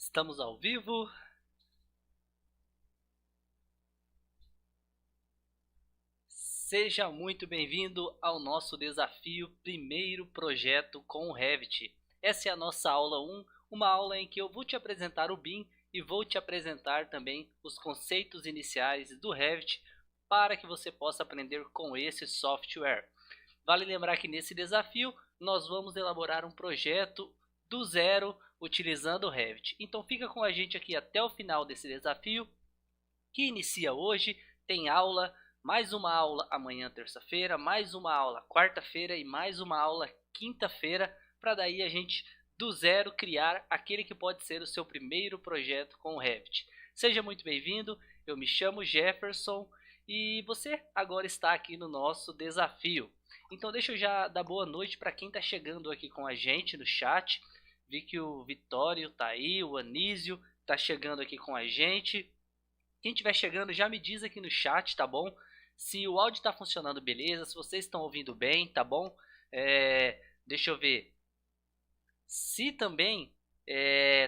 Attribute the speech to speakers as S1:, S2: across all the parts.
S1: Estamos ao vivo. Seja muito bem-vindo ao nosso desafio Primeiro Projeto com o Revit. Essa é a nossa aula 1, uma aula em que eu vou te apresentar o BIM e vou te apresentar também os conceitos iniciais do Revit para que você possa aprender com esse software. Vale lembrar que nesse desafio nós vamos elaborar um projeto do zero utilizando o Revit. Então fica com a gente aqui até o final desse desafio, que inicia hoje. Tem aula, mais uma aula amanhã, terça-feira, mais uma aula quarta-feira e mais uma aula quinta-feira, para daí a gente do zero criar aquele que pode ser o seu primeiro projeto com o Revit. Seja muito bem-vindo, eu me chamo Jefferson e você agora está aqui no nosso desafio. Então deixa eu já dar boa noite para quem está chegando aqui com a gente no chat. Vi que o Vitório está aí, o Anísio está chegando aqui com a gente. Quem estiver chegando já me diz aqui no chat, tá bom? Se o áudio está funcionando beleza, se vocês estão ouvindo bem, tá bom? Deixa eu ver. Se também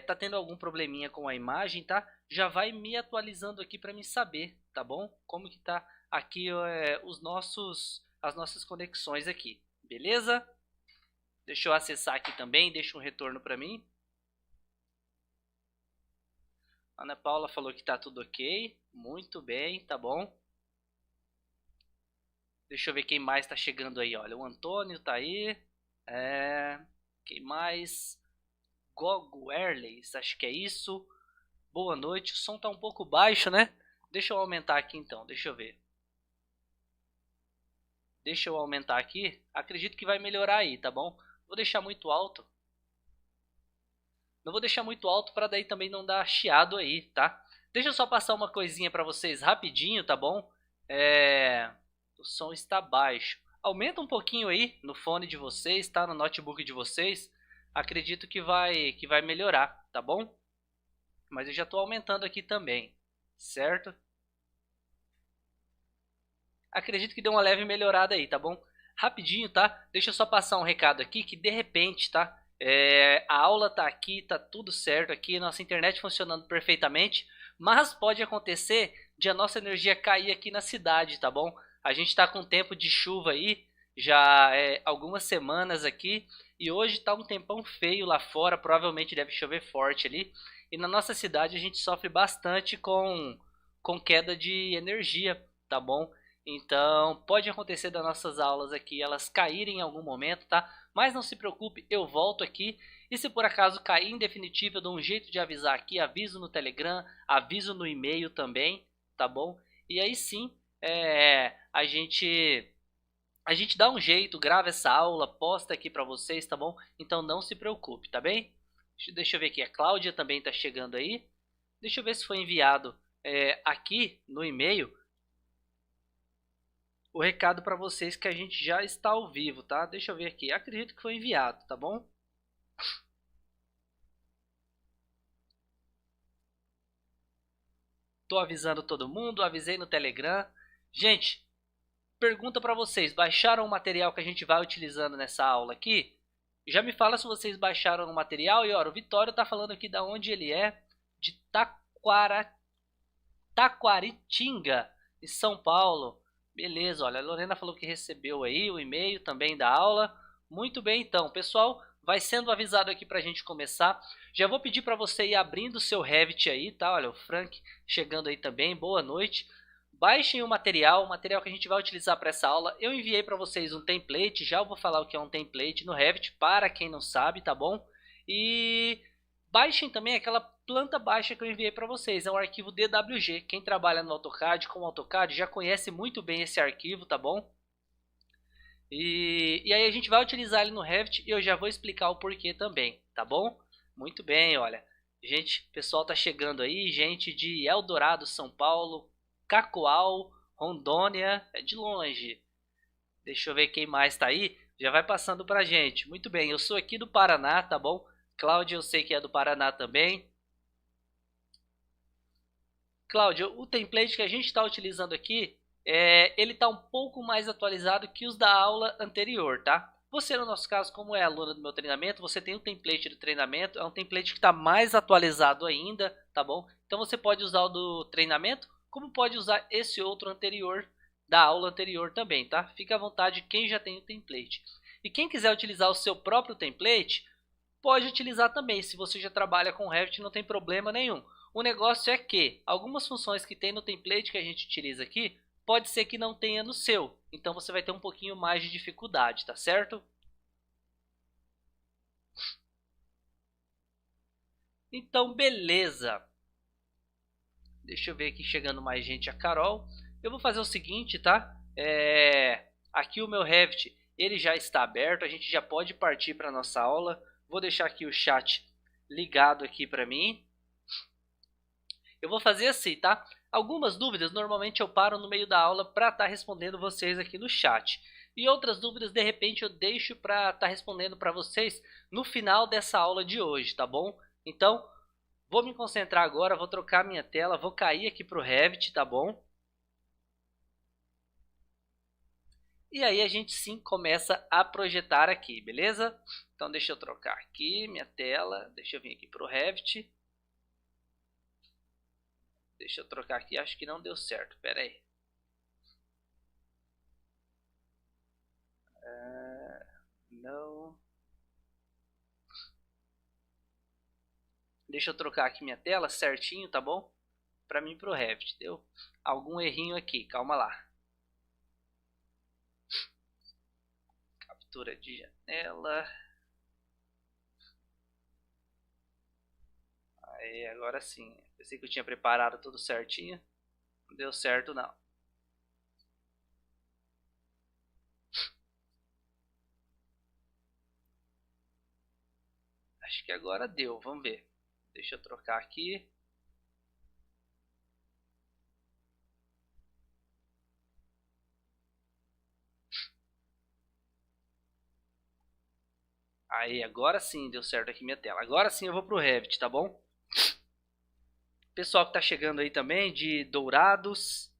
S1: tá tendo algum probleminha com a imagem, tá? Já vai me atualizando aqui para me saber, tá bom? Como que tá aqui as nossas conexões aqui, beleza? Deixa eu acessar aqui também, deixa um retorno para mim. A Ana Paula falou que tá tudo ok, muito bem, tá bom. Deixa eu ver quem mais tá chegando aí, olha, o Antônio tá aí. Quem mais? Gogo Airlays, acho que é isso. Boa noite, o som tá um pouco baixo, né? Deixa eu aumentar aqui então, deixa eu ver. Deixa eu aumentar aqui, acredito que vai melhorar aí, tá bom? Vou deixar muito alto. Não vou deixar muito alto para daí também não dar chiado aí, tá? Deixa eu só passar uma coisinha para vocês rapidinho, tá bom? O som está baixo. Aumenta um pouquinho aí no fone de vocês, tá? No notebook de vocês. Acredito que vai melhorar, tá bom? Mas eu já estou aumentando aqui também, certo? Acredito que deu uma leve melhorada aí, tá bom? Rapidinho, tá? Deixa eu só passar um recado aqui que de repente, tá? A aula tá aqui, tá tudo certo aqui, nossa internet funcionando perfeitamente, mas pode acontecer de a nossa energia cair aqui na cidade, tá bom? A gente tá com tempo de chuva aí, já algumas semanas aqui, e hoje tá um tempão feio lá fora, provavelmente deve chover forte ali, e na nossa cidade a gente sofre bastante com queda de energia, tá bom? Então, pode acontecer das nossas aulas aqui elas caírem em algum momento, tá? Mas não se preocupe, eu volto aqui. E se por acaso cair em definitivo, eu dou um jeito de avisar aqui. Aviso no Telegram, aviso no e-mail também, tá bom? E aí sim, a gente dá um jeito, grava essa aula, posta aqui pra vocês, tá bom? Então não se preocupe, tá bem? Deixa eu ver aqui, a Cláudia também tá chegando aí. Deixa eu ver se foi enviado aqui no e-mail o recado para vocês que a gente já está ao vivo, tá? Deixa eu ver aqui. Acredito que foi enviado, tá bom? Tô avisando todo mundo, avisei no Telegram. Gente, pergunta para vocês, baixaram o material que a gente vai utilizando nessa aula aqui? Já me fala se vocês baixaram o material. E olha, o Vitório tá falando aqui da onde ele é, de Taquaritinga, de São Paulo. Beleza, olha, a Lorena falou que recebeu aí o e-mail também da aula. Muito bem, então, pessoal, vai sendo avisado aqui para a gente começar. Já vou pedir para você ir abrindo o seu Revit aí, tá? Olha, o Frank chegando aí também, boa noite. Baixem o material que a gente vai utilizar para essa aula. Eu enviei para vocês um template, já vou falar o que é um template no Revit, para quem não sabe, tá bom? E baixem também aquela planta baixa que eu enviei para vocês, é um arquivo DWG. Quem trabalha no AutoCAD com o AutoCAD já conhece muito bem esse arquivo, tá bom? E aí a gente vai utilizar ele no Revit e eu já vou explicar o porquê também, tá bom? Muito bem, olha. Gente, o pessoal tá chegando aí, gente de Eldorado, São Paulo, Cacoal, Rondônia, é de longe. Deixa eu ver quem mais tá aí, já vai passando pra gente. Muito bem, eu sou aqui do Paraná, tá bom? Cláudia, eu sei que é do Paraná também. Cláudia, o template que a gente está utilizando aqui, ele está um pouco mais atualizado que os da aula anterior, tá? Você, no nosso caso, como é aluna do meu treinamento, você tem um template do treinamento, é um template que está mais atualizado ainda, tá bom? Então você pode usar o do treinamento, como pode usar esse outro anterior, da aula anterior também, tá? Fica à vontade quem já tem o template. E quem quiser utilizar o seu próprio template, pode utilizar também. Se você já trabalha com Revit, não tem problema nenhum. O negócio é que algumas funções que tem no template que a gente utiliza aqui, pode ser que não tenha no seu. Então você vai ter um pouquinho mais de dificuldade, tá certo? Então, beleza. Deixa eu ver aqui chegando mais gente, a Carol. Eu vou fazer o seguinte, tá? Aqui o meu Revit, ele já está aberto. A gente já pode partir para a nossa aula. Vou deixar aqui o chat ligado aqui para mim. Eu vou fazer assim, tá? Algumas dúvidas, normalmente eu paro no meio da aula para estar respondendo vocês aqui no chat. E outras dúvidas, de repente, eu deixo para estar respondendo para vocês no final dessa aula de hoje, tá bom? Então, vou me concentrar agora, vou trocar minha tela, vou cair aqui para o Revit, tá bom? E aí a gente sim começa a projetar aqui, beleza? Então deixa eu trocar aqui minha tela, deixa eu vir aqui para o Revit. Deixa eu trocar aqui, acho que não deu certo, pera aí. Não. Deixa eu trocar aqui minha tela certinho, tá bom? Para mim pro Revit. Deu algum errinho aqui, calma lá. Captura de janela. Aí, agora sim. Pensei que eu tinha preparado tudo certinho. Não deu certo não. Acho que agora deu, vamos ver. Deixa eu trocar aqui. Aí, agora sim deu certo aqui minha tela. Agora sim eu vou pro Revit, tá bom? Pessoal que tá chegando aí também, de Dourados.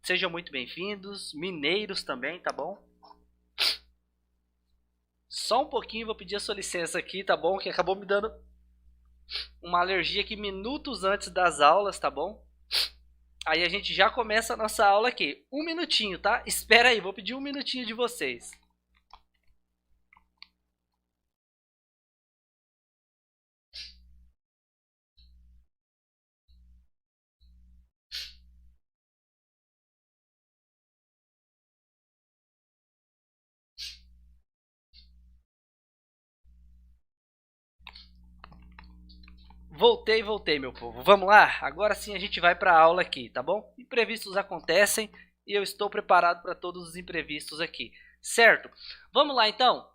S1: Sejam muito bem-vindos. Mineiros também, tá bom? Só um pouquinho, vou pedir a sua licença aqui, tá bom? Que acabou me dando uma alergia aqui minutos antes das aulas, tá bom? Aí a gente já começa a nossa aula aqui. Um minutinho, tá? Espera aí, vou pedir um minutinho de vocês. Voltei, meu povo. Vamos lá? Agora sim a gente vai para a aula aqui, tá bom? Imprevistos acontecem e eu estou preparado para todos os imprevistos aqui, certo? Vamos lá então?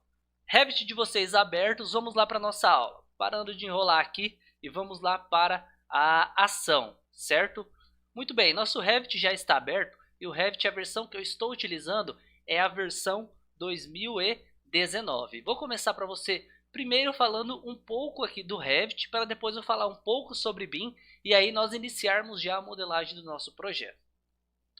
S1: Revit de vocês abertos, vamos lá para nossa aula. Parando de enrolar aqui e vamos lá para a ação, certo? Muito bem, nosso Revit já está aberto e o Revit, a versão que eu estou utilizando é a versão 2019. Vou começar para você primeiro falando um pouco aqui do Revit, para depois eu falar um pouco sobre BIM e aí nós iniciarmos já a modelagem do nosso projeto.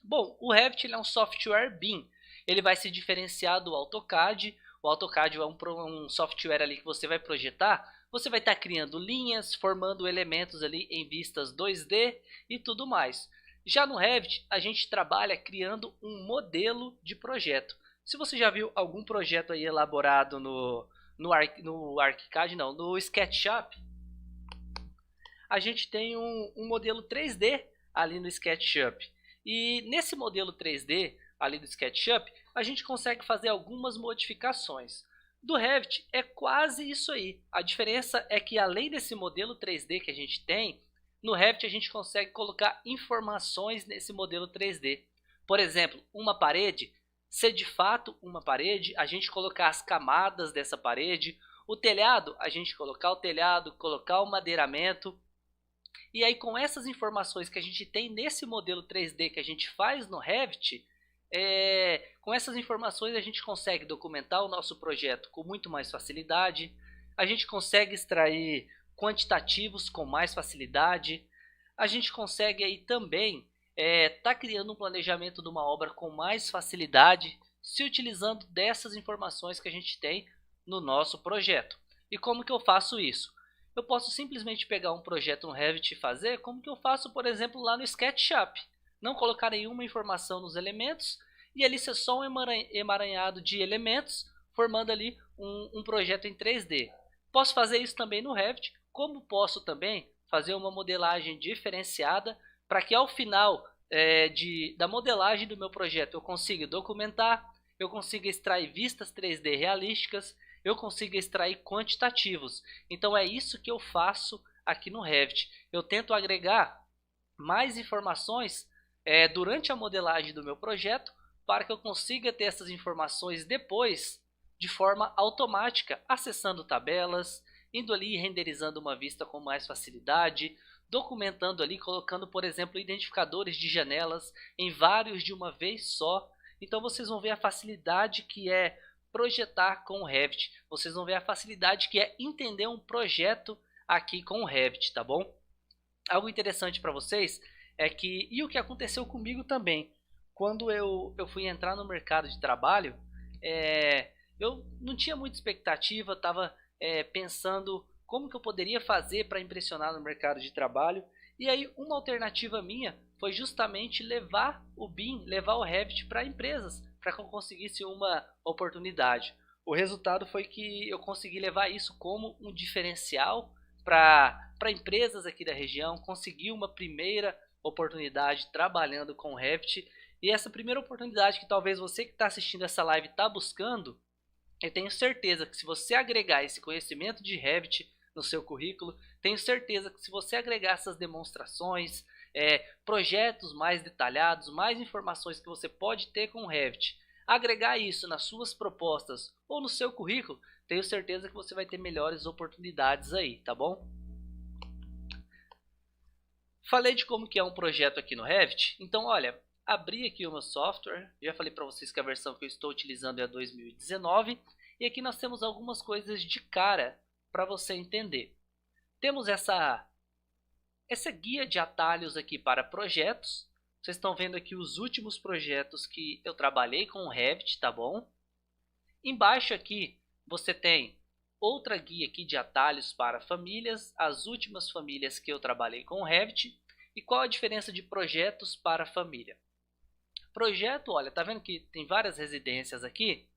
S1: Bom, o Revit ele é um software BIM, ele vai se diferenciar do AutoCAD. O AutoCAD é um software ali que você vai projetar, você vai estar criando linhas, formando elementos ali em vistas 2D e tudo mais. Já no Revit, a gente trabalha criando um modelo de projeto. Se você já viu algum projeto aí elaborado no ArchiCAD, não, no SketchUp, a gente tem um modelo 3D ali no SketchUp. E nesse modelo 3D ali do SketchUp, a gente consegue fazer algumas modificações. Do Revit é quase isso aí. A diferença é que além desse modelo 3D que a gente tem, no Revit a gente consegue colocar informações nesse modelo 3D. Por exemplo, uma parede ser de fato uma parede, a gente colocar as camadas dessa parede, o telhado, a gente colocar o telhado, colocar o madeiramento. E aí com essas informações que a gente tem nesse modelo 3D que a gente faz no Revit, com essas informações a gente consegue documentar o nosso projeto com muito mais facilidade, a gente consegue extrair quantitativos com mais facilidade, a gente consegue aí também tá criando um planejamento de uma obra com mais facilidade. se utilizando dessas informações que a gente tem no nosso projeto. E como que eu faço isso? Eu posso simplesmente pegar um projeto no Revit e fazer como que eu faço, por exemplo, lá no SketchUp. Não colocar nenhuma informação nos elementos e ali ser só um emaranhado de elementos, formando ali um projeto em 3D. Posso fazer isso também no Revit, como posso também fazer uma modelagem diferenciada para que ao final da modelagem do meu projeto eu consiga documentar, eu consiga extrair vistas 3D realísticas, eu consigo extrair quantitativos. Então é isso que eu faço aqui no Revit. Eu tento agregar mais informações durante a modelagem do meu projeto para que eu consiga ter essas informações depois de forma automática, acessando tabelas, indo ali e renderizando uma vista com mais facilidade, documentando ali, colocando, por exemplo, identificadores de janelas em vários de uma vez só. Então vocês vão ver a facilidade que é projetar com o Revit. Vocês vão ver a facilidade que é entender um projeto aqui com o Revit, tá bom? Algo interessante para vocês é que, e o que aconteceu comigo também, quando eu fui entrar no mercado de trabalho, eu não tinha muita expectativa, estava pensando como que eu poderia fazer para impressionar no mercado de trabalho. E aí uma alternativa minha foi justamente levar o BIM, levar o Revit para empresas, para que eu conseguisse uma oportunidade. O resultado foi que eu consegui levar isso como um diferencial para empresas aqui da região, consegui uma primeira oportunidade trabalhando com o Revit. E essa primeira oportunidade que talvez você que está assistindo essa live está buscando, eu tenho certeza que se você agregar esse conhecimento de Revit no seu currículo, tenho certeza que se você agregar essas demonstrações, projetos mais detalhados, mais informações que você pode ter com o Revit, agregar isso nas suas propostas ou no seu currículo, tenho certeza que você vai ter melhores oportunidades aí, tá bom? Falei de como que é um projeto aqui no Revit, então olha, abri aqui o meu software, já falei para vocês que a versão que eu estou utilizando é a 2019, e aqui nós temos algumas coisas de cara para você entender. Temos essa guia de atalhos aqui para projetos. Vocês estão vendo aqui os últimos projetos que eu trabalhei com o Revit, tá bom? Embaixo aqui você tem outra guia aqui de atalhos para famílias, as últimas famílias que eu trabalhei com o Revit. E qual a diferença de projetos para família? Projeto, olha, tá vendo que tem várias residências aqui?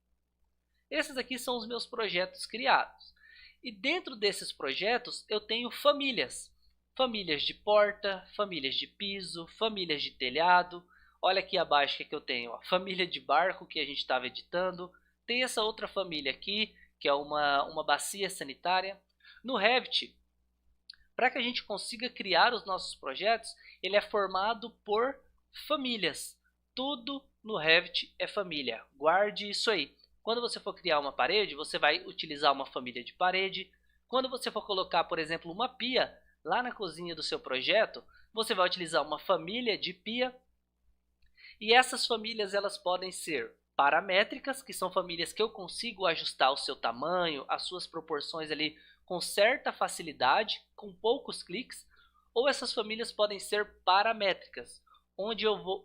S1: Esses aqui são os meus projetos criados. E dentro desses projetos eu tenho famílias. Famílias de porta, famílias de piso, famílias de telhado. Olha aqui abaixo que eu tenho, ó, família de barco que a gente estava editando. Tem essa outra família aqui, que é uma bacia sanitária. No Revit, para que a gente consiga criar os nossos projetos, ele é formado por famílias. Tudo no Revit é família. Guarde isso aí. Quando você for criar uma parede, você vai utilizar uma família de parede. Quando você for colocar, por exemplo, uma pia lá na cozinha do seu projeto, você vai utilizar uma família de pia. E essas famílias elas podem ser paramétricas, que são famílias que eu consigo ajustar o seu tamanho, as suas proporções ali com certa facilidade, com poucos cliques. Ou essas famílias podem ser paramétricas, onde eu vou,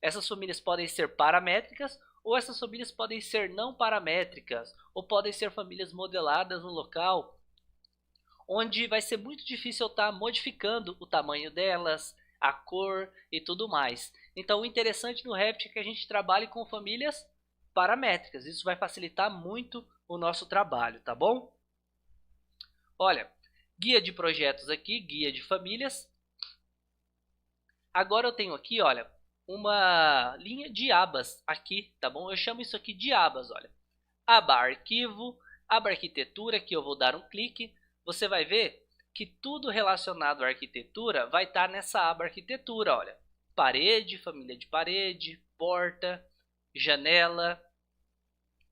S1: essas famílias podem ser paramétricas ou essas famílias podem ser não paramétricas, ou podem ser famílias modeladas no local, onde vai ser muito difícil eu estar modificando o tamanho delas, a cor e tudo mais. Então o interessante no Revit é que a gente trabalhe com famílias paramétricas, isso vai facilitar muito o nosso trabalho, tá bom? Olha, guia de projetos aqui, guia de famílias. Agora eu tenho aqui, olha, uma linha de abas aqui, tá bom? Eu chamo isso aqui de abas, olha. Aba arquivo, aba arquitetura, que eu vou dar um clique. Você vai ver que tudo relacionado à arquitetura vai estar nessa aba arquitetura, olha. Parede, família de parede, porta, janela,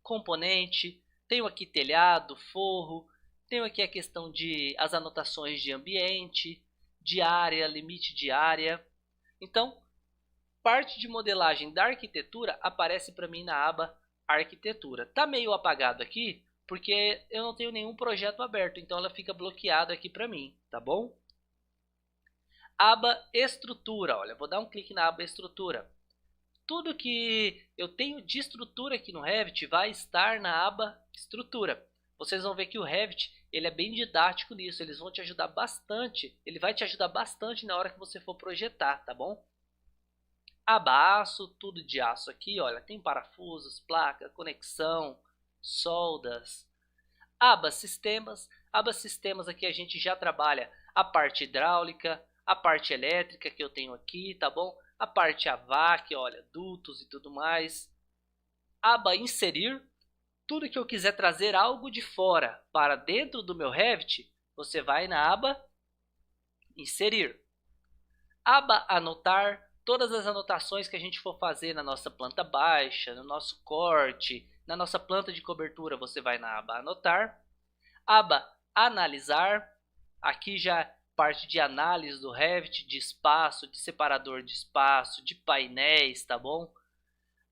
S1: componente. Tenho aqui telhado, forro. Tenho aqui a questão de as anotações de ambiente, de área, limite de área. Então, parte de modelagem da arquitetura aparece para mim na aba arquitetura. Tá meio apagado aqui porque eu não tenho nenhum projeto aberto, então ela fica bloqueada aqui para mim, tá bom? Aba estrutura, olha, vou dar um clique na aba estrutura. tudo que eu tenho de estrutura aqui no Revit vai estar na aba estrutura. Vocês vão ver que o Revit ele é bem didático nisso, eles vão te ajudar bastante, ele vai te ajudar bastante na hora que você for projetar, tá bom? Aba aço, tudo de aço aqui, olha, tem parafusos, placa, conexão, soldas. Aba sistemas aqui a gente já trabalha a parte hidráulica, a parte elétrica que eu tenho aqui, tá bom? A parte AVAC, olha, dutos e tudo mais. Aba inserir, tudo que eu quiser trazer algo de fora para dentro do meu Revit, você vai na aba inserir. Aba anotar, todas as anotações que a gente for fazer na nossa planta baixa, no nosso corte, na nossa planta de cobertura, você vai na aba anotar. Aba analisar, aqui já parte de análise do Revit, de espaço, de separador de espaço, de painéis, tá bom?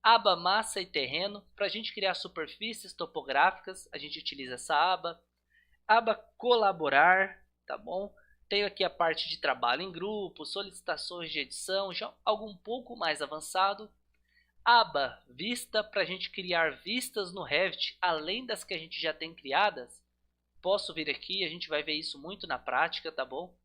S1: Aba massa e terreno, para a gente criar superfícies topográficas, a gente utiliza essa aba. Aba colaborar, tá bom? Tenho aqui a parte de trabalho em grupo, solicitações de edição, já algo um pouco mais avançado. Aba vista, para a gente criar vistas no Revit, além das que a gente já tem criadas. Posso vir aqui, a gente vai ver isso muito na prática, tá bom?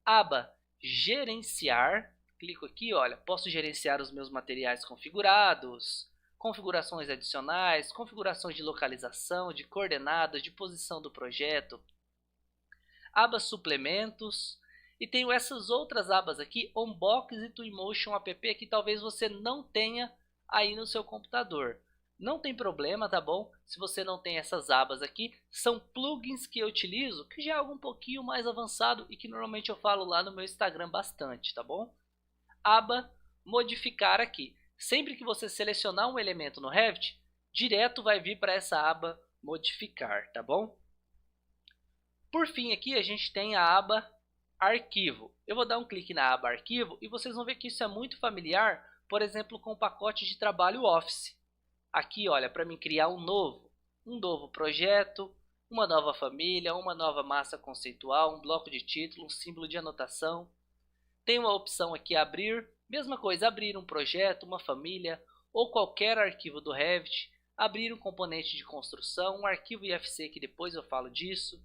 S1: Aba gerenciar, clico aqui, olha, posso gerenciar os meus materiais configurados, configurações adicionais, configurações de localização, de coordenadas, de posição do projeto. Aba suplementos, e tenho essas outras abas aqui, Onbox e Twinmotion app, que talvez você não tenha aí no seu computador. Não tem problema, tá bom? Se você não tem essas abas aqui, são plugins que eu utilizo, que já é algo um pouquinho mais avançado e que normalmente eu falo lá no meu Instagram bastante, tá bom? Aba modificar aqui. Sempre que você selecionar um elemento no Revit, direto vai vir para essa aba modificar, tá bom? Por fim aqui a gente tem a aba arquivo. Eu vou dar um clique na aba arquivo e vocês vão ver que isso é muito familiar, por exemplo, com o pacote de trabalho Office. Aqui, olha, para mim criar um novo projeto, uma nova família, uma nova massa conceitual, um bloco de título, um símbolo de anotação. Tem uma opção aqui abrir, mesma coisa, abrir um projeto, uma família ou qualquer arquivo do Revit, abrir um componente de construção, um arquivo IFC que depois eu falo disso,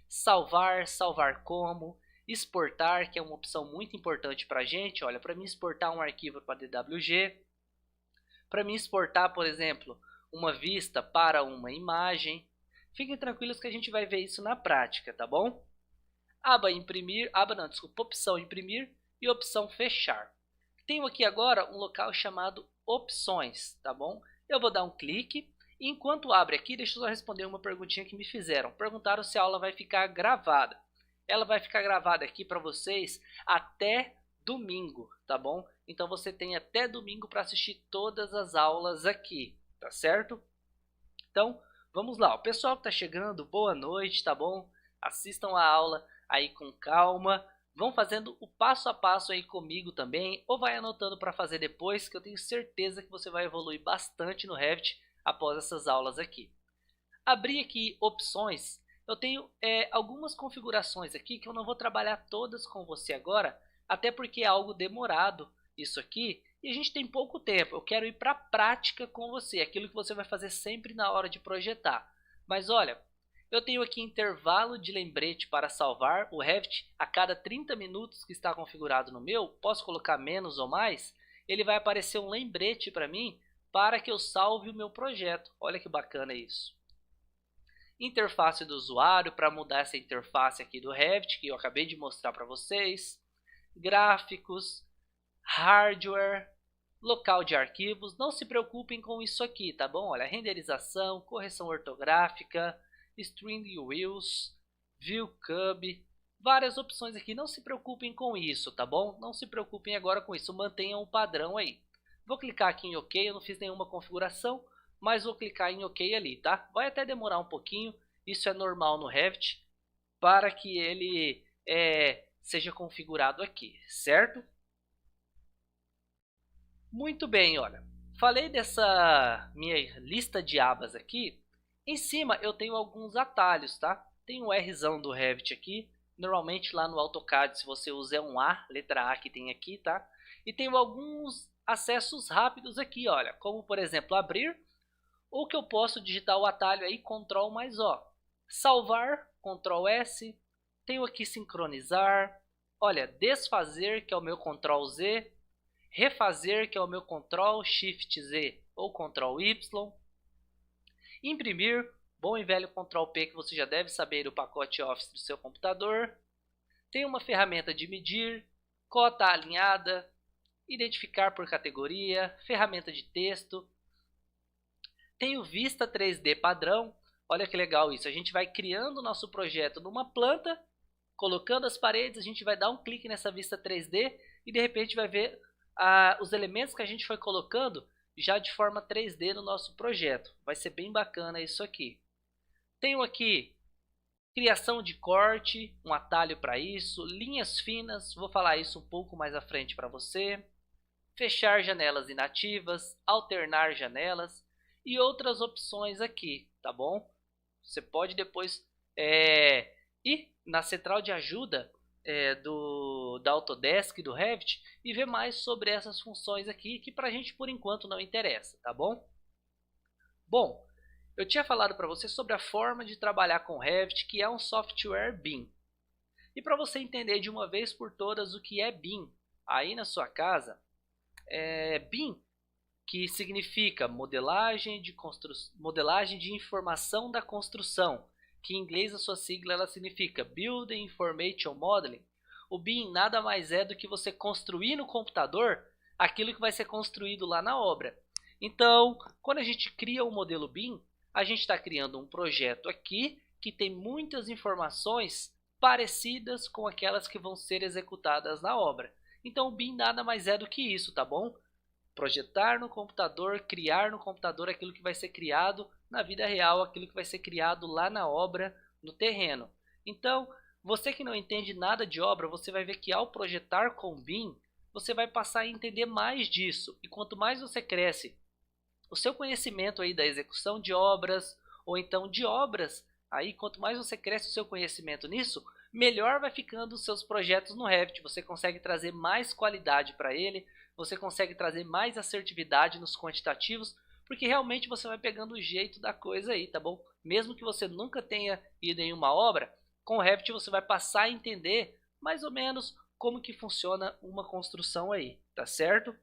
S1: salvar como, exportar, que é uma opção muito importante para a gente, olha, para mim exportar um arquivo para DWG, para mim exportar, por exemplo, uma vista para uma imagem. Fiquem tranquilos que a gente vai ver isso na prática, tá bom? Opção imprimir e opção fechar. Tenho aqui agora um local chamado opções, tá bom? Eu vou dar um clique e enquanto abre aqui, deixa eu só responder uma perguntinha que me fizeram. Perguntaram se a aula vai ficar gravada. Ela vai ficar gravada aqui para vocês até domingo, tá bom? Então você tem até domingo para assistir todas as aulas aqui, tá certo? Então, vamos lá. O pessoal que está chegando, boa noite, tá bom? Assistam a aula aí com calma. Vão fazendo o passo a passo aí comigo também, ou vai anotando para fazer depois, que eu tenho certeza que você vai evoluir bastante no Revit após essas aulas aqui. Abri aqui opções. Eu tenho algumas configurações aqui que eu não vou trabalhar todas com você agora, até porque é algo demorado isso aqui e a gente tem pouco tempo. Eu quero ir para a prática com você, aquilo que você vai fazer sempre na hora de projetar. Mas olha, eu tenho aqui intervalo de lembrete para salvar o Revit a cada 30 minutos que está configurado no meu. Posso colocar menos ou mais? Ele vai aparecer um lembrete para mim para que eu salve o meu projeto. Olha que bacana isso. Interface do usuário, para mudar essa interface aqui do Revit, que eu acabei de mostrar para vocês. Gráficos, hardware, local de arquivos. Não se preocupem com isso aqui, tá bom? Olha, renderização, correção ortográfica, string wheels, view cub, várias opções aqui. Não se preocupem com isso, tá bom? Não se preocupem agora com isso, mantenham o padrão aí. Vou clicar aqui em OK, eu não fiz nenhuma configuração, mas vou clicar em OK ali, tá? Vai até demorar um pouquinho, isso é normal no Revit, para que ele seja configurado aqui, certo? Muito bem, olha, falei dessa minha lista de abas aqui. Em cima eu tenho alguns atalhos, tá? Tem o Rzão do Revit aqui, Normalmente lá no AutoCAD, se você usa é um A, letra A que tem aqui, tá? E tem alguns acessos rápidos aqui, olha, como por exemplo abrir, ou que eu posso digitar o atalho aí Ctrl mais O. Salvar, Ctrl S. Tenho aqui sincronizar, olha, desfazer, que é o meu Ctrl Z. Refazer, que é o meu Ctrl Shift Z ou Ctrl Y. Imprimir, bom e velho Ctrl P, que você já deve saber do pacote Office do seu computador. Tem uma ferramenta de medir, cota alinhada, identificar por categoria, ferramenta de texto. Tem o Vista 3D padrão. Olha que legal isso, a gente vai criando o nosso projeto numa planta, colocando as paredes, a gente vai dar um clique nessa vista 3D e de repente vai ver os elementos que a gente foi colocando já de forma 3D no nosso projeto. Vai ser bem bacana isso aqui. Tenho aqui criação de corte, um atalho para isso, linhas finas, vou falar isso um pouco mais à frente para você. Fechar janelas inativas, alternar janelas e outras opções aqui, tá bom? Você pode depois ir na central de ajuda da Autodesk, do Revit, e ver mais sobre essas funções aqui, que pra gente por enquanto não interessa, tá bom? Bom, eu tinha falado para você sobre a forma de trabalhar com Revit, que é um software BIM. E para você entender de uma vez por todas o que é BIM, aí na sua casa, BIM, que significa modelagem de informação da construção, que em inglês a sua sigla ela significa Building Information Modeling. O BIM nada mais é do que você construir no computador aquilo que vai ser construído lá na obra. Então, quando a gente cria um modelo BIM, a gente está criando um projeto aqui que tem muitas informações parecidas com aquelas que vão ser executadas na obra. Então, o BIM nada mais é do que isso, tá bom? Projetar no computador, criar no computador aquilo que vai ser criado na vida real, aquilo que vai ser criado lá na obra, no terreno. Então, você que não entende nada de obra, você vai ver que ao projetar com BIM, você vai passar a entender mais disso. E quanto mais você cresce o seu conhecimento aí da execução de obras, ou então de obras, aí quanto mais você cresce o seu conhecimento nisso, melhor vai ficando os seus projetos no Revit. Você consegue trazer mais qualidade para ele, você consegue trazer mais assertividade nos quantitativos, porque realmente você vai pegando o jeito da coisa aí, tá bom? Mesmo que você nunca tenha ido em uma obra, com o Revit você vai passar a entender mais ou menos como que funciona uma construção aí, tá certo?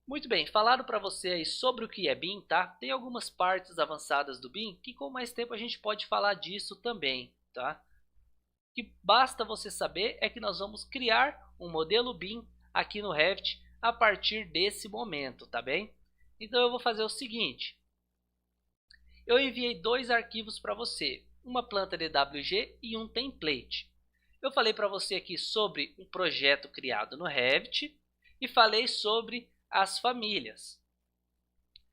S1: Muito bem, falado para você aí sobre o que é BIM, tá? Tem algumas partes avançadas do BIM que com mais tempo a gente pode falar disso também, tá? O que basta você saber é que nós vamos criar um modelo BIM aqui no Revit a partir desse momento, tá bem? Então eu vou fazer o seguinte. Eu enviei dois arquivos para você, uma planta DWG e um template. Eu falei para você aqui sobre um projeto criado no Revit e falei sobre as famílias.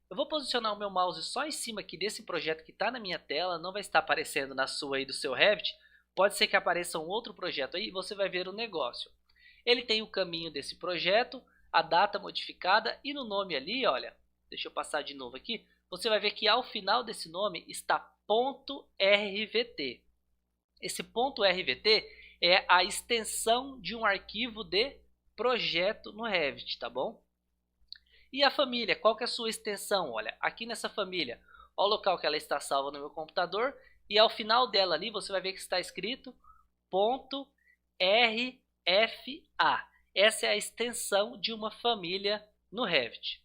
S1: Eu vou posicionar o meu mouse só em cima aqui desse projeto que está na minha tela, não vai estar aparecendo na sua aí do seu Revit. Pode ser que apareça um outro projeto aí e você vai ver o negócio. Ele tem o caminho desse projeto, a data modificada e no nome ali, olha, deixa eu passar de novo aqui, você vai ver que ao final desse nome está .rvt. Esse .rvt é a extensão de um arquivo de projeto no Revit, tá bom? E a família, qual que é a sua extensão? Olha, aqui nessa família, olha o local que ela está salva no meu computador e ao final dela ali você vai ver que está escrito .rfa. Essa é a extensão de uma família no Revit.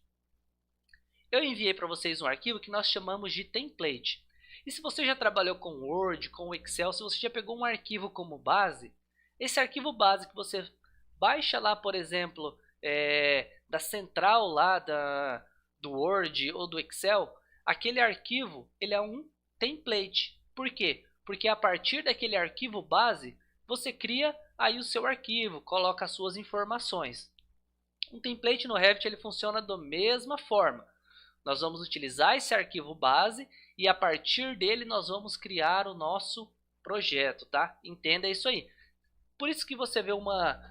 S1: Eu enviei para vocês um arquivo que nós chamamos de template. E se você já trabalhou com Word, com Excel, se você já pegou um arquivo como base, esse arquivo base que você baixa lá, por exemplo, da central lá do Word ou do Excel, aquele arquivo ele é um template. Por quê? Porque a partir daquele arquivo base, você cria aí o seu arquivo, coloca as suas informações. Um template no Revit ele funciona da mesma forma. Nós vamos utilizar esse arquivo base e a partir dele nós vamos criar o nosso projeto, tá? Entenda isso aí. Por isso que você vê uma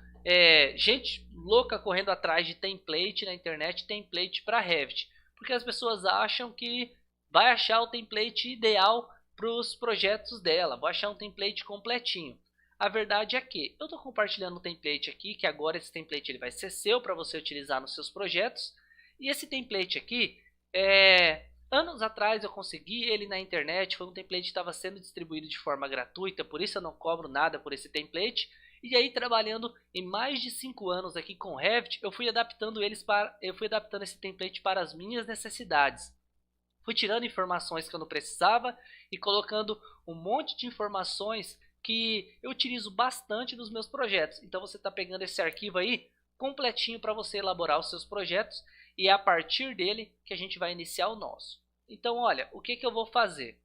S1: gente louca correndo atrás de template na internet, template para Revit. Porque as pessoas acham que vai achar o template ideal para os projetos dela. Vou achar um template completinho. A verdade é que eu estou compartilhando um template aqui, que agora esse template ele vai ser seu para você utilizar nos seus projetos. E esse template aqui, anos atrás eu consegui ele na internet, foi um template que estava sendo distribuído de forma gratuita, por isso eu não cobro nada por esse template. E aí, trabalhando em mais de 5 anos aqui com o Revit, eu fui adaptando esse template para as minhas necessidades. Fui tirando informações que eu não precisava e colocando um monte de informações que eu utilizo bastante nos meus projetos. Então você está pegando esse arquivo aí completinho para você elaborar os seus projetos e é a partir dele que a gente vai iniciar o nosso. Então olha, o que eu vou fazer?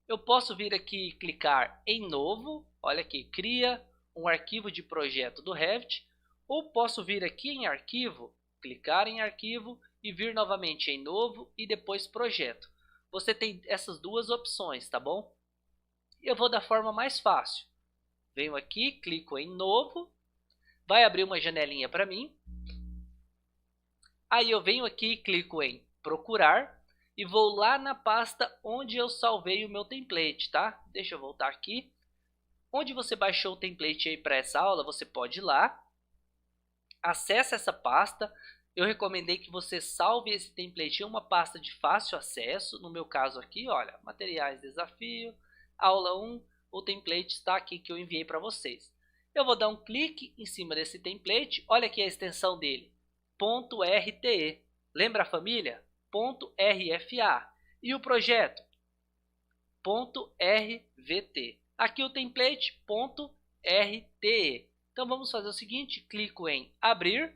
S1: Eu posso vir aqui e clicar em novo, olha aqui, cria um arquivo de projeto do Revit, ou posso vir aqui em arquivo, clicar em arquivo e vir novamente em novo e depois projeto. Você tem essas duas opções, tá bom? Eu vou da forma mais fácil. Venho aqui, clico em novo, vai abrir uma janelinha para mim. Aí eu venho aqui, clico em procurar e vou lá na pasta onde eu salvei o meu template, tá? Deixa eu voltar aqui. Onde você baixou o template aí para essa aula, você pode ir lá, acesse essa pasta. Eu recomendei que você salve esse template em uma pasta de fácil acesso. No meu caso aqui, olha, materiais, desafio, aula 1, o template está aqui que eu enviei para vocês. Eu vou dar um clique em cima desse template, olha aqui a extensão dele, .rte. Lembra a família? .rfa. E o projeto? .rvt. Aqui o template .rte. Então vamos fazer o seguinte, clico em abrir.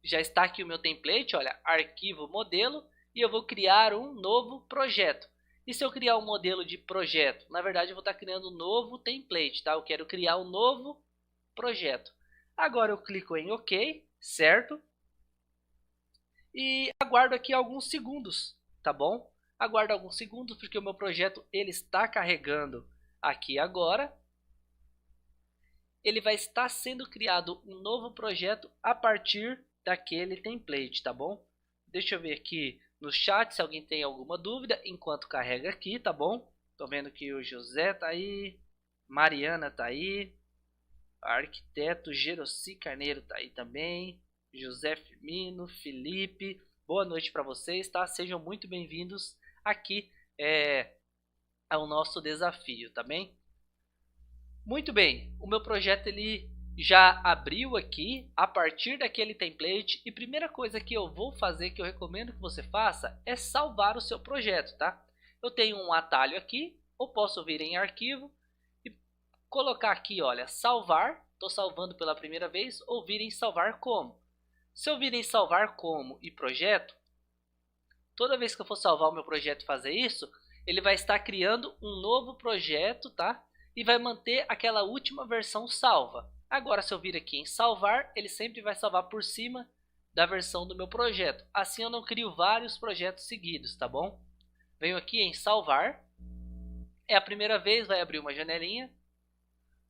S1: Já está aqui o meu template, olha, arquivo modelo, e eu vou criar um novo projeto. E se eu criar um modelo de projeto? Na verdade eu vou estar criando um novo template, tá? Eu quero criar um novo projeto. Agora eu clico em OK, certo? E aguardo aqui alguns segundos, tá bom? Aguardo alguns segundos porque o meu projeto ele está carregando aqui agora. Ele vai estar sendo criado um novo projeto a partir daquele template, tá bom? Deixa eu ver aqui no chat se alguém tem alguma dúvida enquanto carrega aqui, tá bom? Tô vendo que o José tá aí, Mariana tá aí, arquiteto Geroci Carneiro tá aí também, José Firmino, Felipe, boa noite para vocês, tá? Sejam muito bem-vindos aqui ao nosso desafio, tá bem? Muito bem, o meu projeto ele já abriu aqui a partir daquele template e primeira coisa que eu vou fazer, que eu recomendo que você faça, é salvar o seu projeto, tá? Eu tenho um atalho aqui, ou posso vir em arquivo e colocar aqui, olha, salvar, estou salvando pela primeira vez, ou vir em salvar como. Se eu vir em salvar como e projeto, toda vez que eu for salvar o meu projeto e fazer isso, ele vai estar criando um novo projeto, tá? E vai manter aquela última versão salva. Agora, se eu vir aqui em salvar, ele sempre vai salvar por cima da versão do meu projeto. Assim eu não crio vários projetos seguidos, tá bom? Venho aqui em salvar. É a primeira vez, vai abrir uma janelinha.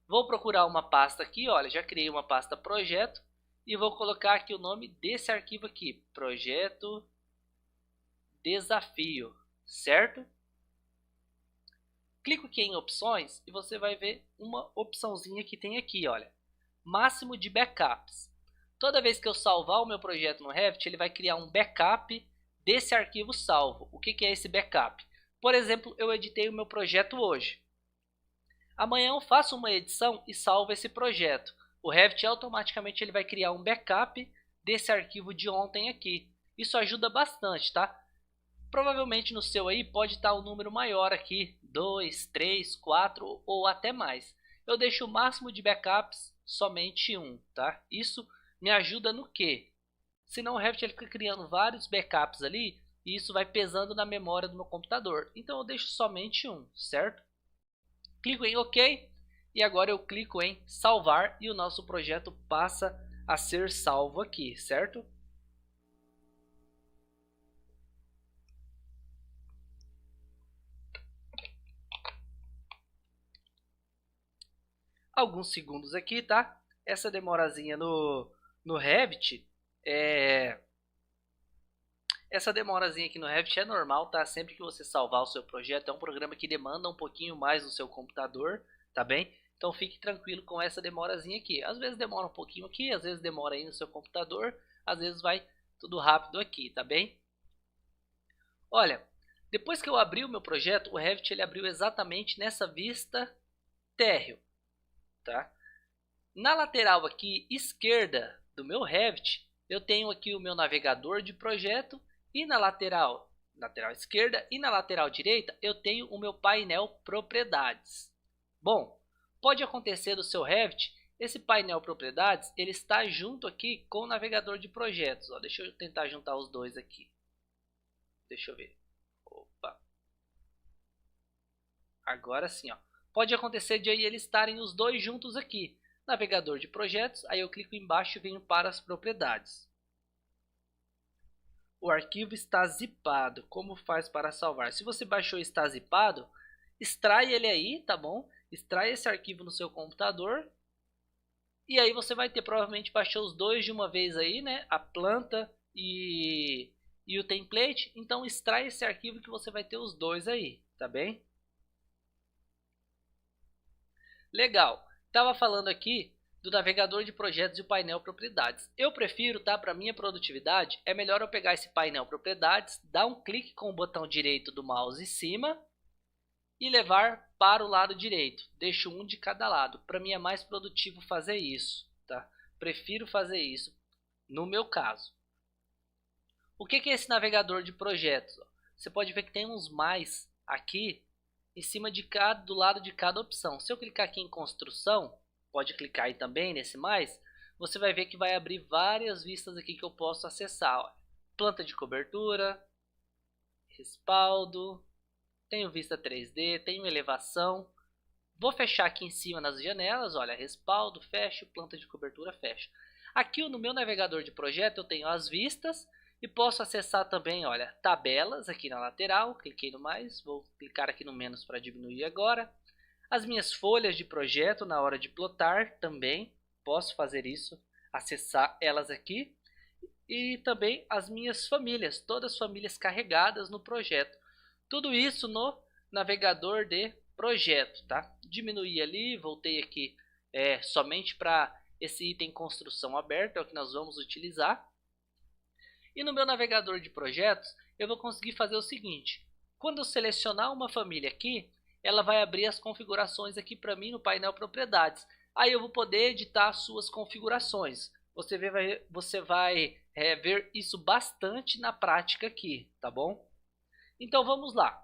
S1: Vou procurar uma pasta aqui, olha, já criei uma pasta projeto. E vou colocar aqui o nome desse arquivo aqui, projeto desafio, certo? Clico aqui em opções e você vai ver uma opçãozinha que tem aqui, olha, máximo de backups. Toda vez que eu salvar o meu projeto no Revit, ele vai criar um backup desse arquivo salvo. O que é esse backup? Por exemplo, eu editei o meu projeto hoje. Amanhã eu faço uma edição e salvo esse projeto. O Revit automaticamente ele vai criar um backup desse arquivo de ontem aqui. Isso ajuda bastante, tá? Provavelmente no seu aí pode estar um número maior aqui, 2, 3, 4 ou até mais. Eu deixo o máximo de backups somente 1, tá? Isso me ajuda no quê? Senão o Revit ele fica criando vários backups ali e isso vai pesando na memória do meu computador. Então eu deixo somente 1, certo? Clico em OK e agora eu clico em salvar e o nosso projeto passa a ser salvo aqui, certo? Alguns segundos aqui, tá? Essa demorazinha no Revit Essa demorazinha aqui no Revit é normal, tá? Sempre que você salvar o seu projeto, é um programa que demanda um pouquinho mais no seu computador, tá bem? Então fique tranquilo com essa demorazinha aqui. Às vezes demora um pouquinho aqui, às vezes demora aí no seu computador, às vezes vai tudo rápido aqui, tá bem? Olha, depois que eu abri o meu projeto, o Revit ele abriu exatamente nessa vista térreo, tá? Na lateral aqui esquerda do meu Revit, eu tenho aqui o meu navegador de projeto e na lateral esquerda e na lateral direita eu tenho o meu painel propriedades. Bom, pode acontecer do seu Revit, esse painel propriedades ele está junto aqui com o navegador de projetos. Ó, deixa eu tentar juntar os dois aqui. Deixa eu ver. Opa. Agora sim, ó. Pode acontecer de aí eles estarem os dois juntos aqui. Navegador de projetos, aí eu clico embaixo e venho para as propriedades. O arquivo está zipado. Como faz para salvar? Se você baixou e está zipado, extrai ele aí, tá bom? Extrai esse arquivo no seu computador. E aí você vai ter, provavelmente baixou os dois de uma vez aí, né? A planta e o template. Então extrai esse arquivo que você vai ter os dois aí, tá bem? Legal. Estava falando aqui do navegador de projetos e o painel propriedades. Eu prefiro, tá? Para minha produtividade, é melhor eu pegar esse painel propriedades, dar um clique com o botão direito do mouse em cima e levar para o lado direito. Deixo um de cada lado. Para mim é mais produtivo fazer isso, tá? Prefiro fazer isso no meu caso. O que é esse navegador de projetos? Você pode ver que tem uns mais aqui em cima do lado de cada opção. Se eu clicar aqui em construção, pode clicar aí também nesse mais, você vai ver que vai abrir várias vistas aqui que eu posso acessar. Ó. Planta de cobertura, respaldo, tenho vista 3D, tenho elevação. Vou fechar aqui em cima nas janelas, olha, respaldo, fecho, planta de cobertura, fecho. Aqui no meu navegador de projeto eu tenho as vistas e posso acessar também, olha, tabelas aqui na lateral, cliquei no mais, vou clicar aqui no menos para diminuir agora. As minhas folhas de projeto na hora de plotar também, posso fazer isso, acessar elas aqui. E também as minhas famílias, todas as famílias carregadas no projeto. Tudo isso no navegador de projeto, tá? Diminuí ali, voltei aqui somente para esse item construção aberto, é o que nós vamos utilizar. E no meu navegador de projetos, eu vou conseguir fazer o seguinte. Quando eu selecionar uma família aqui, ela vai abrir as configurações aqui para mim no painel propriedades. Aí eu vou poder editar as suas configurações. Você vai ver isso bastante na prática aqui, tá bom? Então vamos lá.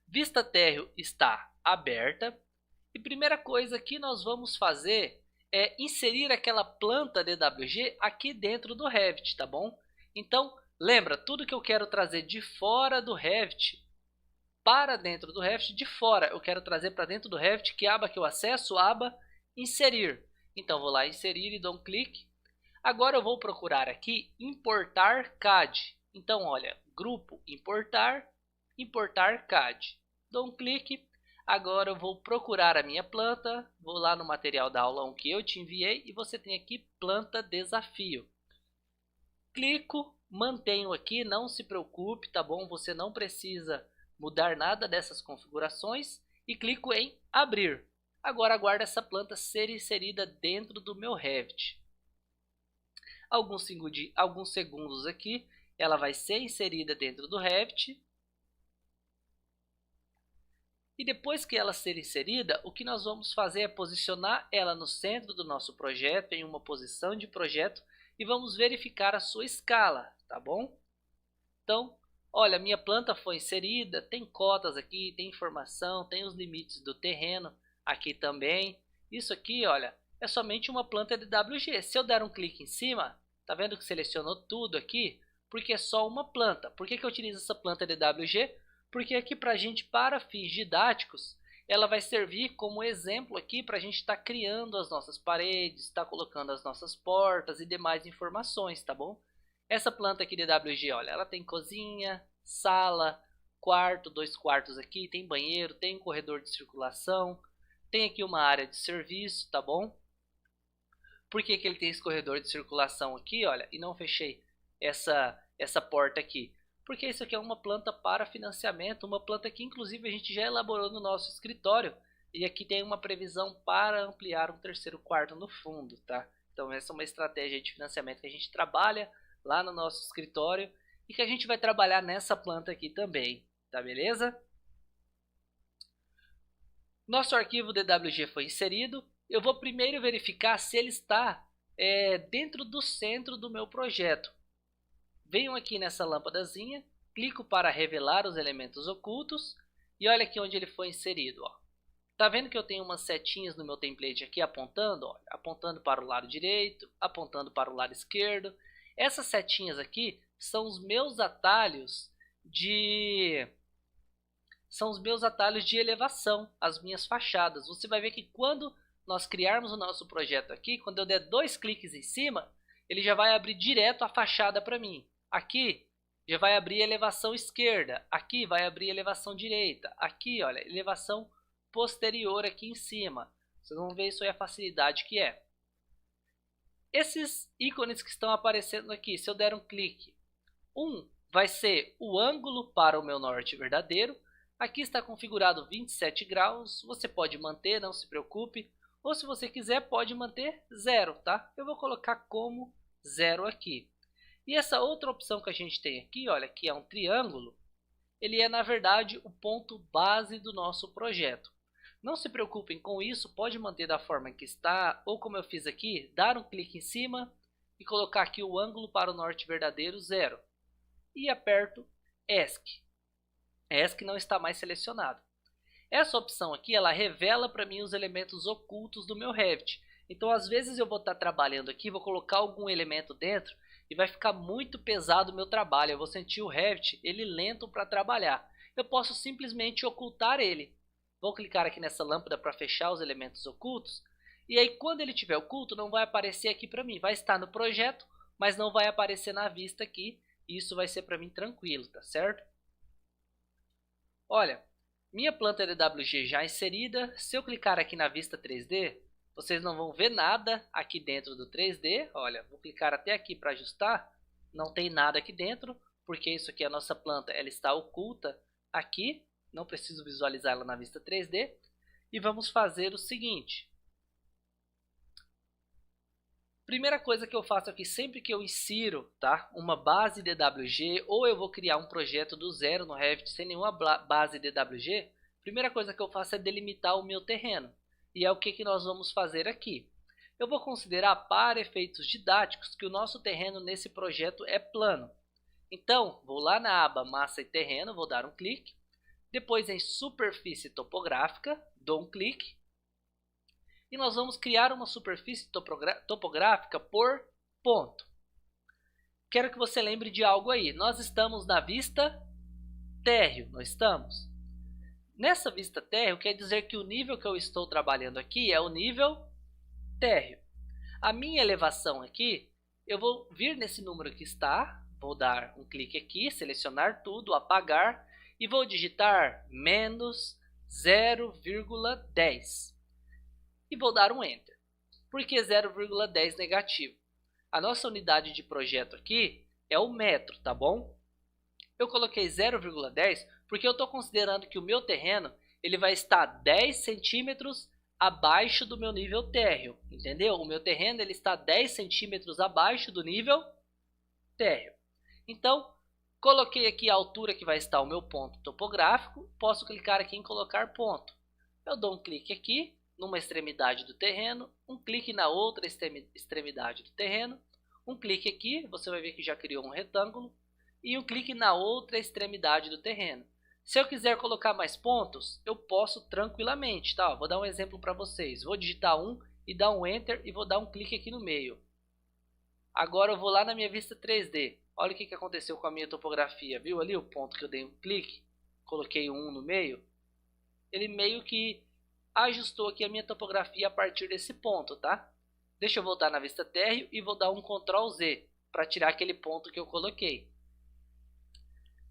S1: Vista térreo está aberta. E primeira coisa que nós vamos fazer é inserir aquela planta DWG aqui dentro do Revit, tá bom? Então, lembra, tudo que eu quero trazer de fora do Revit para dentro do Revit, de fora eu quero trazer para dentro do Revit, que aba que eu acesso? Aba inserir. Então, vou lá inserir e dou um clique. Agora eu vou procurar aqui importar CAD. Então, olha, grupo importar, importar CAD. Dou um clique. Agora eu vou procurar a minha planta, vou lá no material da aula 1 que eu te enviei e você tem aqui planta desafio. Clico, mantenho aqui, não se preocupe, tá bom? Você não precisa mudar nada dessas configurações e clico em abrir. Agora aguardo essa planta ser inserida dentro do meu Revit. Alguns segundos aqui, ela vai ser inserida dentro do Revit. E depois que ela ser inserida, o que nós vamos fazer é posicionar ela no centro do nosso projeto, em uma posição de projeto, e vamos verificar a sua escala, tá bom? Então, olha, minha planta foi inserida, tem cotas aqui, tem informação, tem os limites do terreno aqui também. Isso aqui, olha, é somente uma planta DWG. Se eu der um clique em cima, tá vendo que selecionou tudo aqui? Porque é só uma planta. Por que eu utilizo essa planta DWG? Porque aqui para a gente, para fins didáticos, ela vai servir como exemplo aqui para a gente estar criando as nossas paredes, estar colocando as nossas portas e demais informações, tá bom? Essa planta aqui de DWG, olha, ela tem cozinha, sala, quarto, 2 quartos aqui, tem banheiro, tem um corredor de circulação, tem aqui uma área de serviço, tá bom? Por que ele tem esse corredor de circulação aqui, olha, e não fechei? essa porta aqui? Porque isso aqui é uma planta para financiamento, uma planta que inclusive a gente já elaborou no nosso escritório. E aqui tem uma previsão para ampliar um terceiro quarto no fundo, tá? Então essa é uma estratégia de financiamento que a gente trabalha lá no nosso escritório e que a gente vai trabalhar nessa planta aqui também, tá beleza? Nosso arquivo DWG foi inserido. Eu vou primeiro verificar se ele está dentro do centro do meu projeto. Venho aqui nessa lâmpadazinha, clico para revelar os elementos ocultos e olha aqui onde ele foi inserido, ó. Tá vendo que eu tenho umas setinhas no meu template aqui apontando? Ó, apontando para o lado direito, apontando para o lado esquerdo. Essas setinhas aqui são os meus atalhos de elevação, as minhas fachadas. Você vai ver que quando nós criarmos o nosso projeto aqui, quando eu der 2 cliques em cima, ele já vai abrir direto a fachada para mim. Aqui já vai abrir a elevação esquerda, aqui vai abrir a elevação direita, aqui olha, elevação posterior aqui em cima. Vocês vão ver isso aí a facilidade que é. Esses ícones que estão aparecendo aqui, se eu der um clique, vai ser o ângulo para o meu norte verdadeiro. Aqui está configurado 27 graus, você pode manter, não se preocupe. Ou se você quiser pode manter 0, tá? Eu vou colocar como 0 aqui. E essa outra opção que a gente tem aqui, olha, que é um triângulo, ele é na verdade o ponto base do nosso projeto. Não se preocupem com isso, pode manter da forma que está, ou como eu fiz aqui, dar um clique em cima e colocar aqui o ângulo para o norte verdadeiro 0. E aperto ESC. ESC não está mais selecionado. Essa opção aqui, ela revela para mim os elementos ocultos do meu Revit. Então, às vezes eu vou estar trabalhando aqui, vou colocar algum elemento dentro e vai ficar muito pesado o meu trabalho. Eu vou sentir o Revit, ele lento para trabalhar. Eu posso simplesmente ocultar ele. Vou clicar aqui nessa lâmpada para fechar os elementos ocultos. E aí, quando ele estiver oculto, não vai aparecer aqui para mim. Vai estar no projeto, mas não vai aparecer na vista aqui. E isso vai ser para mim tranquilo, tá certo? Olha, minha planta DWG já inserida. Se eu clicar aqui na vista 3D, vocês não vão ver nada aqui dentro do 3D. Olha, vou clicar até aqui para ajustar. Não tem nada aqui dentro, porque isso aqui é a nossa planta, ela está oculta aqui. Não preciso visualizar ela na vista 3D. E vamos fazer o seguinte. Primeira coisa que eu faço aqui, sempre que eu insiro, tá, uma base DWG, ou eu vou criar um projeto do zero no Revit sem nenhuma base DWG, primeira coisa que eu faço é delimitar o meu terreno. E é o que nós vamos fazer aqui. Eu vou considerar para efeitos didáticos que o nosso terreno nesse projeto é plano. Então, vou lá na aba Massa e Terreno, vou dar um clique. Depois em Superfície Topográfica, dou um clique. E nós vamos criar uma superfície topográfica por ponto. Quero que você lembre de algo aí. Nós estamos na vista térreo, não estamos? Nessa vista térreo quer dizer que o nível que eu estou trabalhando aqui é o nível térreo. A minha elevação aqui, eu vou vir nesse número que está, vou dar um clique aqui, selecionar tudo, apagar e vou digitar menos 0,10. E vou dar um Enter. Por que 0,10 negativo? A nossa unidade de projeto aqui é o metro, tá bom? Eu coloquei 0,10 porque eu estou considerando que o meu terreno ele vai estar 10 centímetros abaixo do meu nível térreo, entendeu? O meu terreno ele está 10 centímetros abaixo do nível térreo. Então, coloquei aqui a altura que vai estar o meu ponto topográfico, posso clicar aqui em colocar ponto. Eu dou um clique aqui numa extremidade do terreno, um clique na outra extremidade do terreno, um clique aqui, você vai ver que já criou um retângulo, e um clique na outra extremidade do terreno. Se eu quiser colocar mais pontos, eu posso tranquilamente, tá? Vou dar um exemplo para vocês. Vou digitar 1 e dar um Enter e vou dar um clique aqui no meio. Agora eu vou lá na minha vista 3D. Olha o que aconteceu com a minha topografia. Viu ali o ponto que eu dei um clique? Coloquei um 1 no meio. Ele meio que ajustou aqui a minha topografia a partir desse ponto, tá? Deixa eu voltar na vista térreo e vou dar um Ctrl Z para tirar aquele ponto que eu coloquei.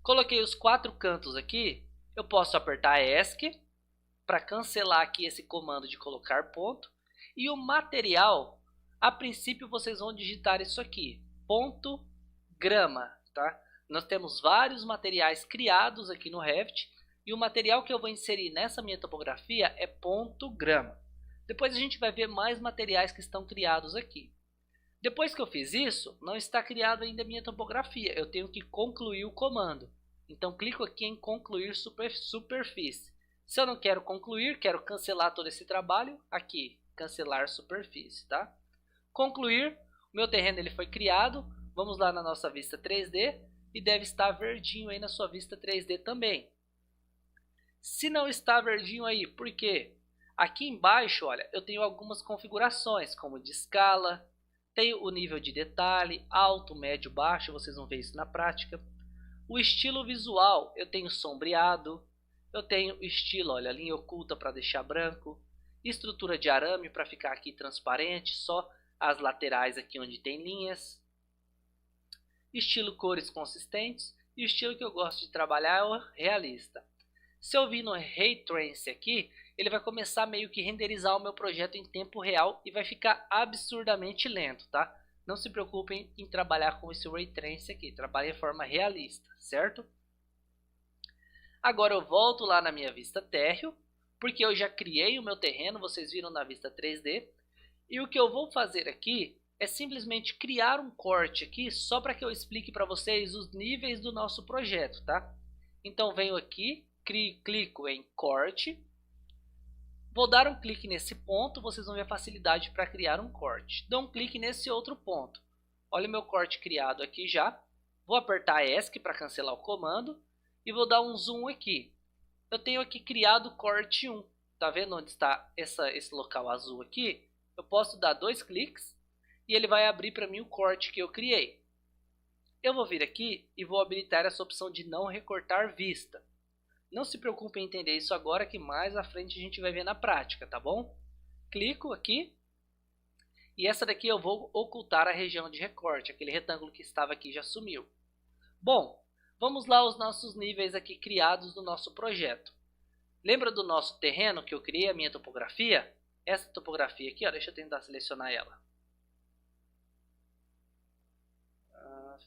S1: Coloquei os 4 cantos aqui, eu posso apertar ESC para cancelar aqui esse comando de colocar ponto. E o material, a princípio vocês vão digitar isso aqui, ponto grama, tá? Nós temos vários materiais criados aqui no Revit e o material que eu vou inserir nessa minha topografia é ponto grama. Depois a gente vai ver mais materiais que estão criados aqui. Depois que eu fiz isso, não está criado ainda a minha topografia. Eu tenho que concluir o comando. Então clico aqui em concluir superfície. Se eu não quero concluir, quero cancelar todo esse trabalho, aqui, cancelar superfície, tá? Concluir, o meu terreno ele foi criado. Vamos lá na nossa vista 3D e deve estar verdinho aí na sua vista 3D também. Se não está verdinho aí, por quê? Aqui embaixo, olha, eu tenho algumas configurações, como de escala, tenho o nível de detalhe, alto, médio, baixo, vocês vão ver isso na prática. O estilo visual, eu tenho sombreado, eu tenho estilo, olha, linha oculta para deixar branco, estrutura de arame para ficar aqui transparente, só as laterais aqui onde tem linhas. Estilo cores consistentes e o estilo que eu gosto de trabalhar é o realista. Se eu vir no Ray Tracing aqui, ele vai começar meio que renderizar o meu projeto em tempo real e vai ficar absurdamente lento, tá? Não se preocupem em trabalhar com esse Ray Tracing aqui, trabalhe de forma realista, certo? Agora eu volto lá na minha vista térreo, porque eu já criei o meu terreno, vocês viram na vista 3D. E o que eu vou fazer aqui é simplesmente criar um corte aqui, só para que eu explique para vocês os níveis do nosso projeto, tá? Então venho aqui, clico em corte. Vou dar um clique nesse ponto, vocês vão ver a facilidade para criar um corte. Dou um clique nesse outro ponto. Olha o meu corte criado aqui já. Vou apertar ESC para cancelar o comando e vou dar um zoom aqui. Eu tenho aqui criado o corte 1. Tá vendo onde está esse local azul aqui? Eu posso dar 2 cliques e ele vai abrir para mim o corte que eu criei. Eu vou vir aqui e vou habilitar essa opção de não recortar vista. Não se preocupe em entender isso agora, que mais à frente a gente vai ver na prática, tá bom? Clico aqui e essa daqui eu vou ocultar a região de recorte, aquele retângulo que estava aqui já sumiu. Bom, vamos lá aos nossos níveis aqui criados do nosso projeto. Lembra do nosso terreno que eu criei a minha topografia? Essa topografia aqui, ó, deixa eu tentar selecionar ela.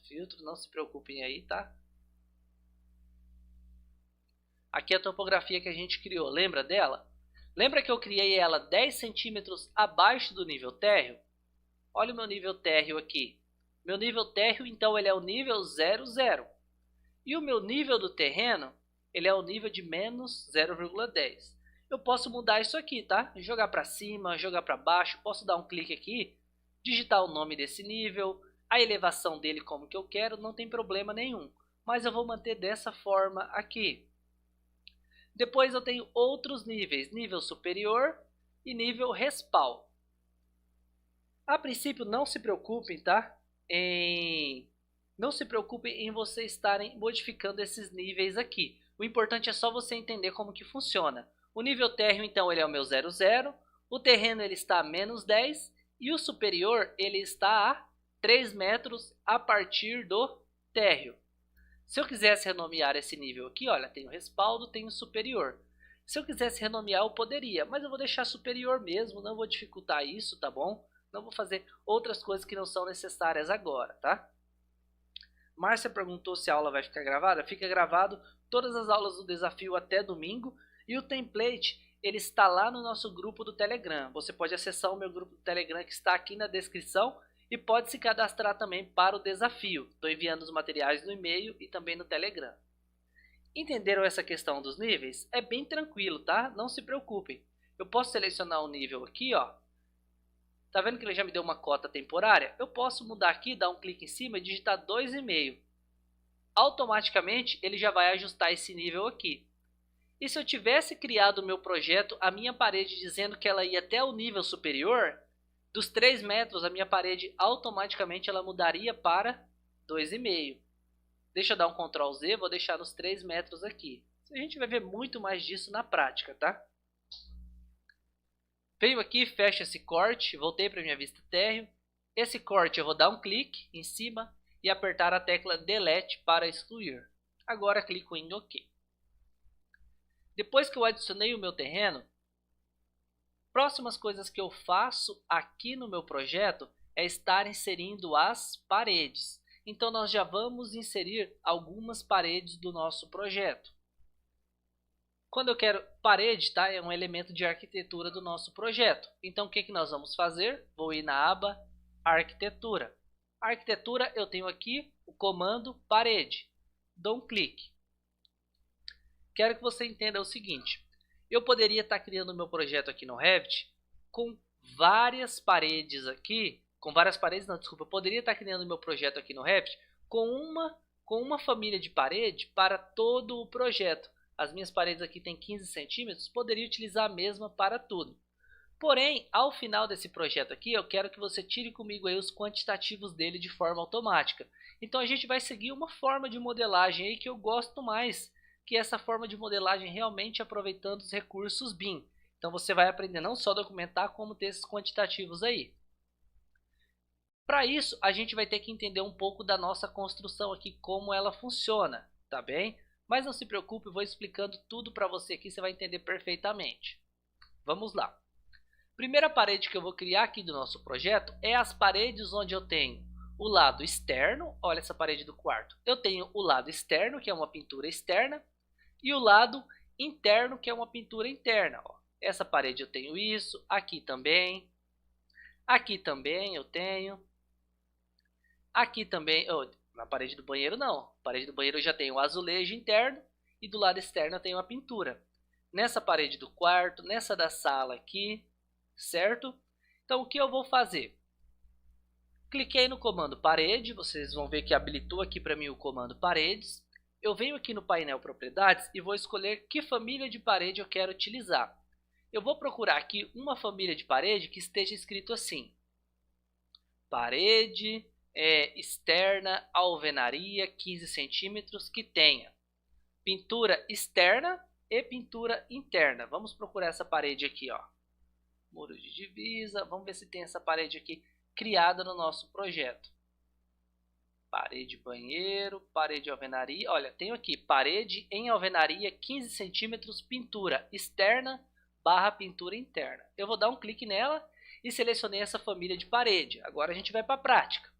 S1: Filtro, não se preocupem aí, tá? Aqui é a topografia que a gente criou, lembra dela? Lembra que eu criei ela 10 centímetros abaixo do nível térreo? Olha o meu nível térreo aqui. Meu nível térreo, então, ele é o nível 00. E o meu nível do terreno, ele é o nível de menos 0,10. Eu posso mudar isso aqui, tá? Jogar para cima, jogar para baixo, posso dar um clique aqui, digitar o nome desse nível, a elevação dele como que eu quero, não tem problema nenhum. Mas eu vou manter dessa forma aqui. Depois eu tenho outros níveis, nível superior e nível respawn. A princípio não se preocupem, tá? Não se preocupem em vocês estarem modificando esses níveis aqui. O importante é só você entender como que funciona. O nível térreo então ele é o meu 00, o terreno ele está a menos 10 e o superior ele está a 3 metros a partir do térreo. Se eu quisesse renomear esse nível aqui, olha, tem o respaldo, tem o superior. Se eu quisesse renomear, eu poderia, mas eu vou deixar superior mesmo, não vou dificultar isso, tá bom? Não vou fazer outras coisas que não são necessárias agora, tá? Márcia perguntou se a aula vai ficar gravada. Fica gravado todas as aulas do desafio até domingo. E o template, ele está lá no nosso grupo do Telegram. Você pode acessar o meu grupo do Telegram que está aqui na descrição. E pode se cadastrar também para o desafio. Estou enviando os materiais no e-mail e também no Telegram. Entenderam essa questão dos níveis? É bem tranquilo, tá? Não se preocupem. Eu posso selecionar um nível aqui, ó. Tá vendo que ele já me deu uma cota temporária? Eu posso mudar aqui, dar um clique em cima e digitar 2,5. Automaticamente ele já vai ajustar esse nível aqui. E se eu tivesse criado o meu projeto, a minha parede dizendo que ela ia até o nível superior, dos 3 metros, a minha parede automaticamente ela mudaria para 2,5. Deixa eu dar um Ctrl Z, vou deixar nos 3 metros aqui. A gente vai ver muito mais disso na prática, tá? Venho aqui, fecho esse corte, voltei para minha vista térreo. Esse corte eu vou dar um clique em cima e apertar a tecla Delete para excluir. Agora clico em OK. Depois que eu adicionei o meu terreno, próximas coisas que eu faço aqui no meu projeto é estar inserindo as paredes. Então nós já vamos inserir algumas paredes do nosso projeto. Quando eu quero parede, tá? É um elemento de arquitetura do nosso projeto. Então o que que nós vamos fazer? Vou ir na aba Arquitetura. Arquitetura, eu tenho aqui o comando parede. Dou um clique. Quero que você entenda o seguinte. Eu poderia estar criando o meu projeto aqui no Revit com várias paredes aqui. Com várias paredes, não, desculpa. Eu poderia estar criando o meu projeto aqui no Revit com uma família de parede para todo o projeto. As minhas paredes aqui têm 15 centímetros, poderia utilizar a mesma para tudo. Porém, ao final desse projeto aqui, eu quero que você tire comigo aí os quantitativos dele de forma automática. Então a gente vai seguir uma forma de modelagem aí que eu gosto mais, que é essa forma de modelagem realmente aproveitando os recursos BIM. Então você vai aprender não só a documentar, como ter esses quantitativos aí. Para isso, a gente vai ter que entender um pouco da nossa construção aqui, como ela funciona, tá bem? Mas não se preocupe, eu vou explicando tudo para você aqui, você vai entender perfeitamente. Vamos lá. Primeira parede que eu vou criar aqui do nosso projeto é as paredes onde eu tenho o lado externo, olha essa parede do quarto. Eu tenho o lado externo, que é uma pintura externa, e o lado interno, que é uma pintura interna. Ó. Essa parede eu tenho isso, aqui também eu tenho, aqui também, na parede do banheiro não, na parede do banheiro eu já tenho o azulejo interno e do lado externo eu tenho a pintura. Nessa parede do quarto, nessa da sala aqui, certo? Então o que eu vou fazer? Cliquei no comando parede, vocês vão ver que habilitou aqui para mim o comando paredes. Eu venho aqui no painel propriedades e vou escolher que família de parede eu quero utilizar. Eu vou procurar aqui uma família de parede que esteja escrito assim: parede externa, alvenaria 15 centímetros, que tenha pintura externa e pintura interna. Vamos procurar essa parede aqui, ó. Muro de divisa, vamos ver se tem essa parede aqui criada no nosso projeto. Parede banheiro, parede alvenaria, olha, tenho aqui parede em alvenaria 15 centímetros, pintura externa barra pintura interna. Eu vou dar um clique nela e selecionei essa família de parede. Agora a gente vai para a prática.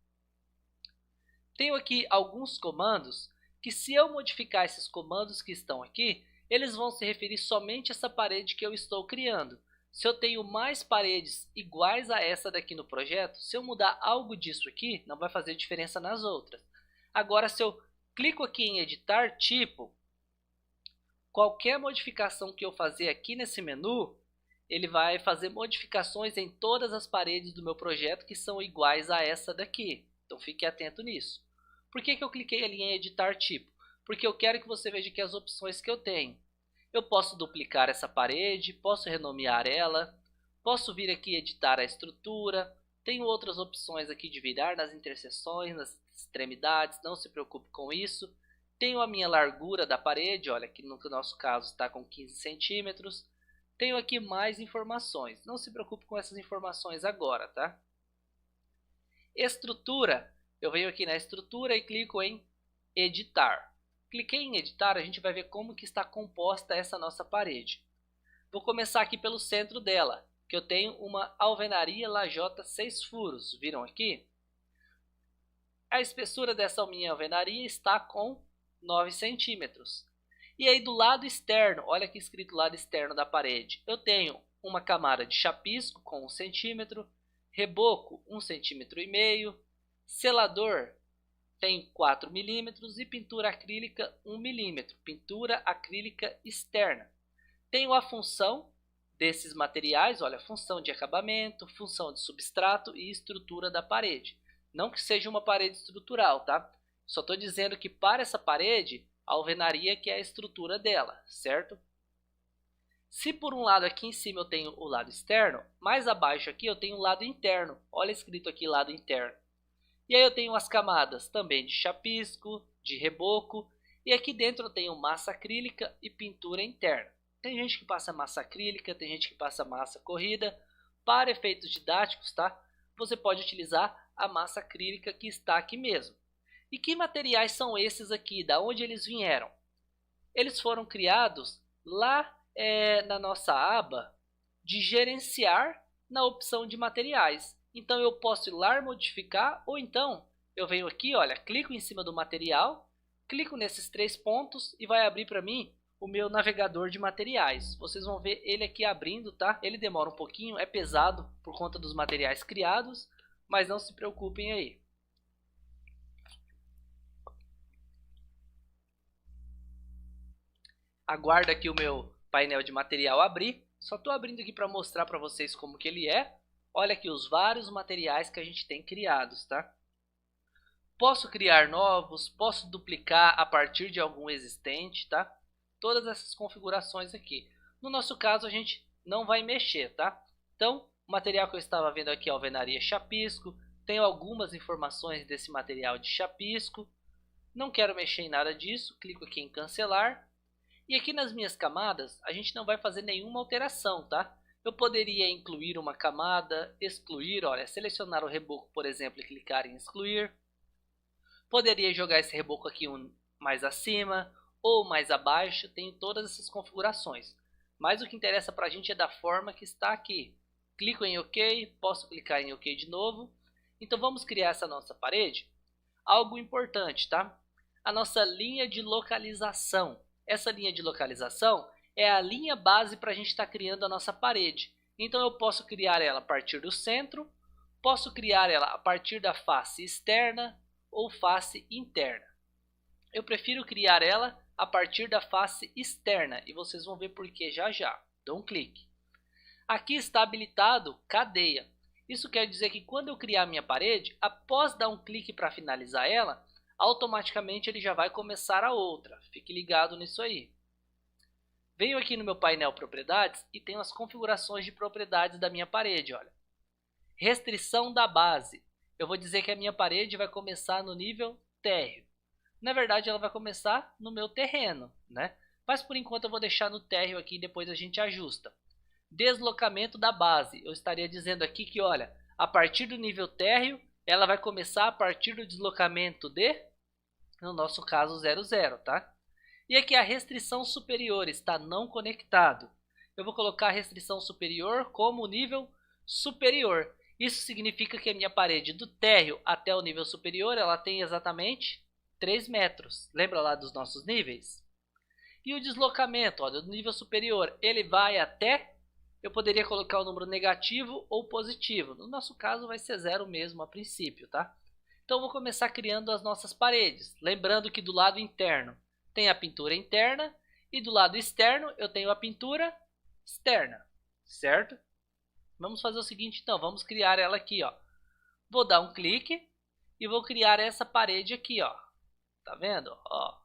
S1: Tenho aqui alguns comandos que, se eu modificar esses comandos que estão aqui, eles vão se referir somente a essa parede que eu estou criando. Se eu tenho mais paredes iguais a essa daqui no projeto, se eu mudar algo disso aqui, não vai fazer diferença nas outras. Agora, se eu clico aqui em editar tipo, qualquer modificação que eu fazer aqui nesse menu, ele vai fazer modificações em todas as paredes do meu projeto que são iguais a essa daqui. Então fique atento nisso. Por que eu cliquei ali em editar tipo? Porque eu quero que você veja aqui as opções que eu tenho. Eu posso duplicar essa parede, posso renomear ela, posso vir aqui editar a estrutura, tenho outras opções aqui de virar nas interseções, nas extremidades, não se preocupe com isso. Tenho a minha largura da parede, olha, que no nosso caso está com 15 centímetros. Tenho aqui mais informações, não se preocupe com essas informações agora, tá? Estrutura, eu venho aqui na estrutura e clico em editar. Cliquei em editar, a gente vai ver como que está composta essa nossa parede. Vou começar aqui pelo centro dela, que eu tenho uma alvenaria lajota 6 furos, viram aqui? A espessura dessa minha alvenaria está com 9 centímetros. E aí do lado externo, olha aqui escrito lado externo da parede, eu tenho uma camada de chapisco com 1 centímetro, reboco 1,5 centímetro, selador tem 4 milímetros e pintura acrílica 1 milímetro, pintura acrílica externa. Tenho a função desses materiais, olha, função de acabamento, função de substrato e estrutura da parede. Não que seja uma parede estrutural, tá? Só estou dizendo que para essa parede, a alvenaria que é a estrutura dela, certo? Se por um lado aqui em cima eu tenho o lado externo, mais abaixo aqui eu tenho o lado interno. Olha escrito aqui lado interno. E aí eu tenho as camadas também de chapisco, de reboco, e aqui dentro eu tenho massa acrílica e pintura interna. Tem gente que passa massa acrílica, tem gente que passa massa corrida. Para efeitos didáticos, tá? Você pode utilizar a massa acrílica que está aqui mesmo. E que materiais são esses aqui? Da onde eles vieram? Eles foram criados lá na nossa aba de gerenciar na opção de materiais. Então eu posso ir lá modificar ou então eu venho aqui, olha, clico em cima do material, clico nesses 3 pontos e vai abrir para mim o meu navegador de materiais. Vocês vão ver ele aqui abrindo, tá? Ele demora um pouquinho, é pesado por conta dos materiais criados, mas não se preocupem aí. Aguarda aqui o meu painel de material abrir. Só estou abrindo aqui para mostrar para vocês como que ele é. Olha aqui os vários materiais que a gente tem criados, tá? Posso criar novos, posso duplicar a partir de algum existente, tá? Todas essas configurações aqui. No nosso caso, a gente não vai mexer, tá? Então, o material que eu estava vendo aqui é alvenaria chapisco. Tenho algumas informações desse material de chapisco. Não quero mexer em nada disso. Clico aqui em cancelar. E aqui nas minhas camadas, a gente não vai fazer nenhuma alteração, tá? Eu poderia incluir uma camada, excluir, olha, selecionar o reboco, por exemplo, e clicar em excluir. Poderia jogar esse reboco aqui mais acima ou mais abaixo, tem todas essas configurações. Mas o que interessa para a gente é da forma que está aqui. Clico em OK, posso clicar em OK de novo. Então vamos criar essa nossa parede. Algo importante, tá? A nossa linha de localização. Essa linha de localização é a linha base para a gente estar criando a nossa parede. Então eu posso criar ela a partir do centro, posso criar ela a partir da face externa ou face interna. Eu prefiro criar ela a partir da face externa e vocês vão ver por que já já. Dou um clique. Aqui está habilitado cadeia. Isso quer dizer que quando eu criar minha parede, após dar um clique para finalizar ela, automaticamente ele já vai começar a outra. Fique ligado nisso aí. Venho aqui no meu painel propriedades e tenho as configurações de propriedades da minha parede. Olha. Restrição da base. Eu vou dizer que a minha parede vai começar no nível térreo. Na verdade, ela vai começar no meu terreno, né? Mas por enquanto eu vou deixar no térreo aqui e depois a gente ajusta. Deslocamento da base. Eu estaria dizendo aqui que, olha, a partir do nível térreo, ela vai começar a partir do deslocamento de, no nosso caso, 00, tá? E aqui a restrição superior está não conectado. Eu vou colocar a restrição superior como nível superior. Isso significa que a minha parede do térreo até o nível superior, ela tem exatamente 3 metros. Lembra lá dos nossos níveis? E o deslocamento, ó, do nível superior, ele vai até, eu poderia colocar o número negativo ou positivo. No nosso caso vai ser 0 mesmo a princípio, tá? Então vou começar criando as nossas paredes. Lembrando que do lado interno tem a pintura interna e do lado externo eu tenho a pintura externa, certo? Vamos fazer o seguinte então, vamos criar ela aqui, ó. Vou dar um clique e vou criar essa parede aqui, ó. Tá vendo? Ó.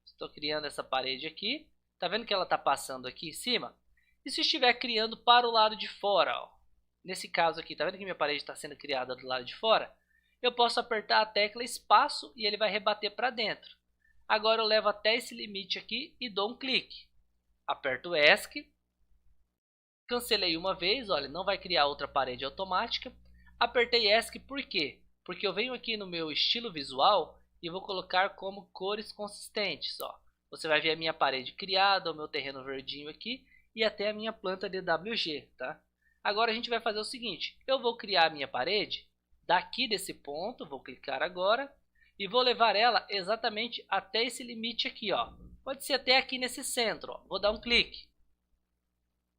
S1: Estou criando essa parede aqui. Tá vendo que ela tá passando aqui em cima? E se estiver criando para o lado de fora, ó. Nesse caso aqui, tá vendo que minha parede está sendo criada do lado de fora? Eu posso apertar a tecla espaço e ele vai rebater para dentro. Agora eu levo até esse limite aqui e dou um clique. Aperto o ESC. Cancelei uma vez, olha, não vai criar outra parede automática. Apertei ESC por quê? Porque eu venho aqui no meu estilo visual e vou colocar como cores consistentes. Ó. Você vai ver a minha parede criada, o meu terreno verdinho aqui e até a minha planta DWG. Tá? Agora a gente vai fazer o seguinte, eu vou criar a minha parede daqui desse ponto, vou clicar agora e vou levar ela exatamente até esse limite aqui. Ó. Pode ser até aqui nesse centro, ó. Vou dar um clique.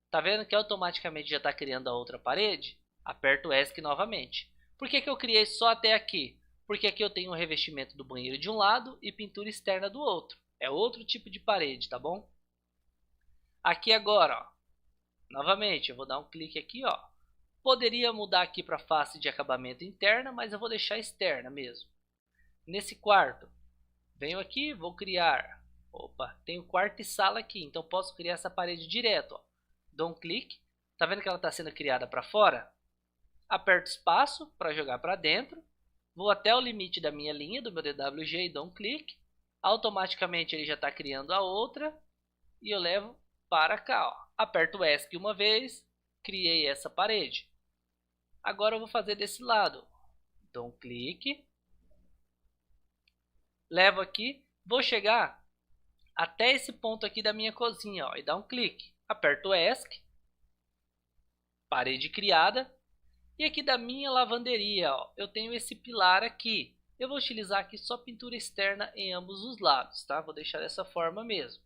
S1: Tá vendo que automaticamente já está criando a outra parede? Aperto o ESC novamente. Por que eu criei só até aqui? Porque aqui eu tenho o revestimento do banheiro de um lado e pintura externa do outro. É outro tipo de parede, tá bom? Aqui agora, ó, novamente, eu vou dar um clique aqui, ó. Poderia mudar aqui para face de acabamento interna, mas eu vou deixar externa mesmo. Nesse quarto, venho aqui, vou criar. Opa, tenho quarto e sala aqui, então posso criar essa parede direto, ó. Dou um clique, tá vendo que ela está sendo criada para fora? Aperto espaço para jogar para dentro, vou até o limite da minha linha, do meu DWG e dou um clique, automaticamente ele já está criando a outra e eu levo para cá. Ó. Aperto o ESC uma vez, criei essa parede. Agora eu vou fazer desse lado, dou um clique, levo aqui, vou chegar até esse ponto aqui da minha cozinha ó, e dar um clique. Aperto o ESC, parede criada, e aqui da minha lavanderia, ó, eu tenho esse pilar aqui. eu vou utilizar aqui só pintura externa em ambos os lados, tá? Vou deixar dessa forma mesmo.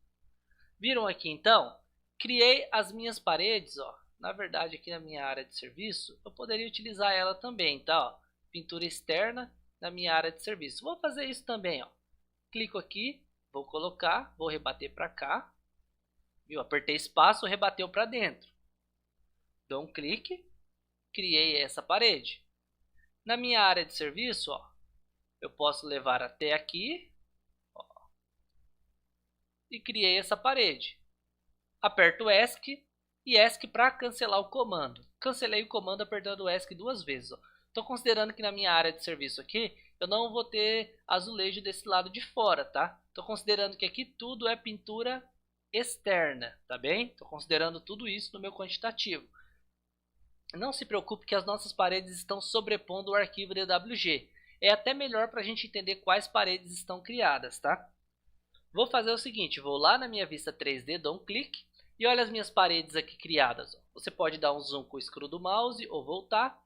S1: Viram aqui então? Criei as minhas paredes, ó. Na verdade aqui na minha área de serviço, eu poderia utilizar ela também, tá? Ó, pintura externa na minha área de serviço. Vou fazer isso também, ó. Clico aqui, vou colocar, vou rebater para cá. Viu? Apertei espaço, rebateu para dentro. Dou um clique, criei essa parede. Na minha área de serviço, ó, eu posso levar até aqui, ó, e criei essa parede. Aperto ESC e ESC para cancelar o comando. Cancelei o comando apertando o ESC 2 vezes. Estou considerando que na minha área de serviço aqui, eu não vou ter azulejo desse lado de fora, tá? Estou considerando que aqui tudo é pintura externa, tá bem? Estou considerando tudo isso no meu quantitativo. Não se preocupe que as nossas paredes estão sobrepondo o arquivo DWG. É até melhor para a gente entender quais paredes estão criadas, tá? Vou fazer o seguinte, vou lá na minha vista 3D, dou um clique e olha as minhas paredes aqui criadas. Você pode dar um zoom com o screw do mouse ou voltar.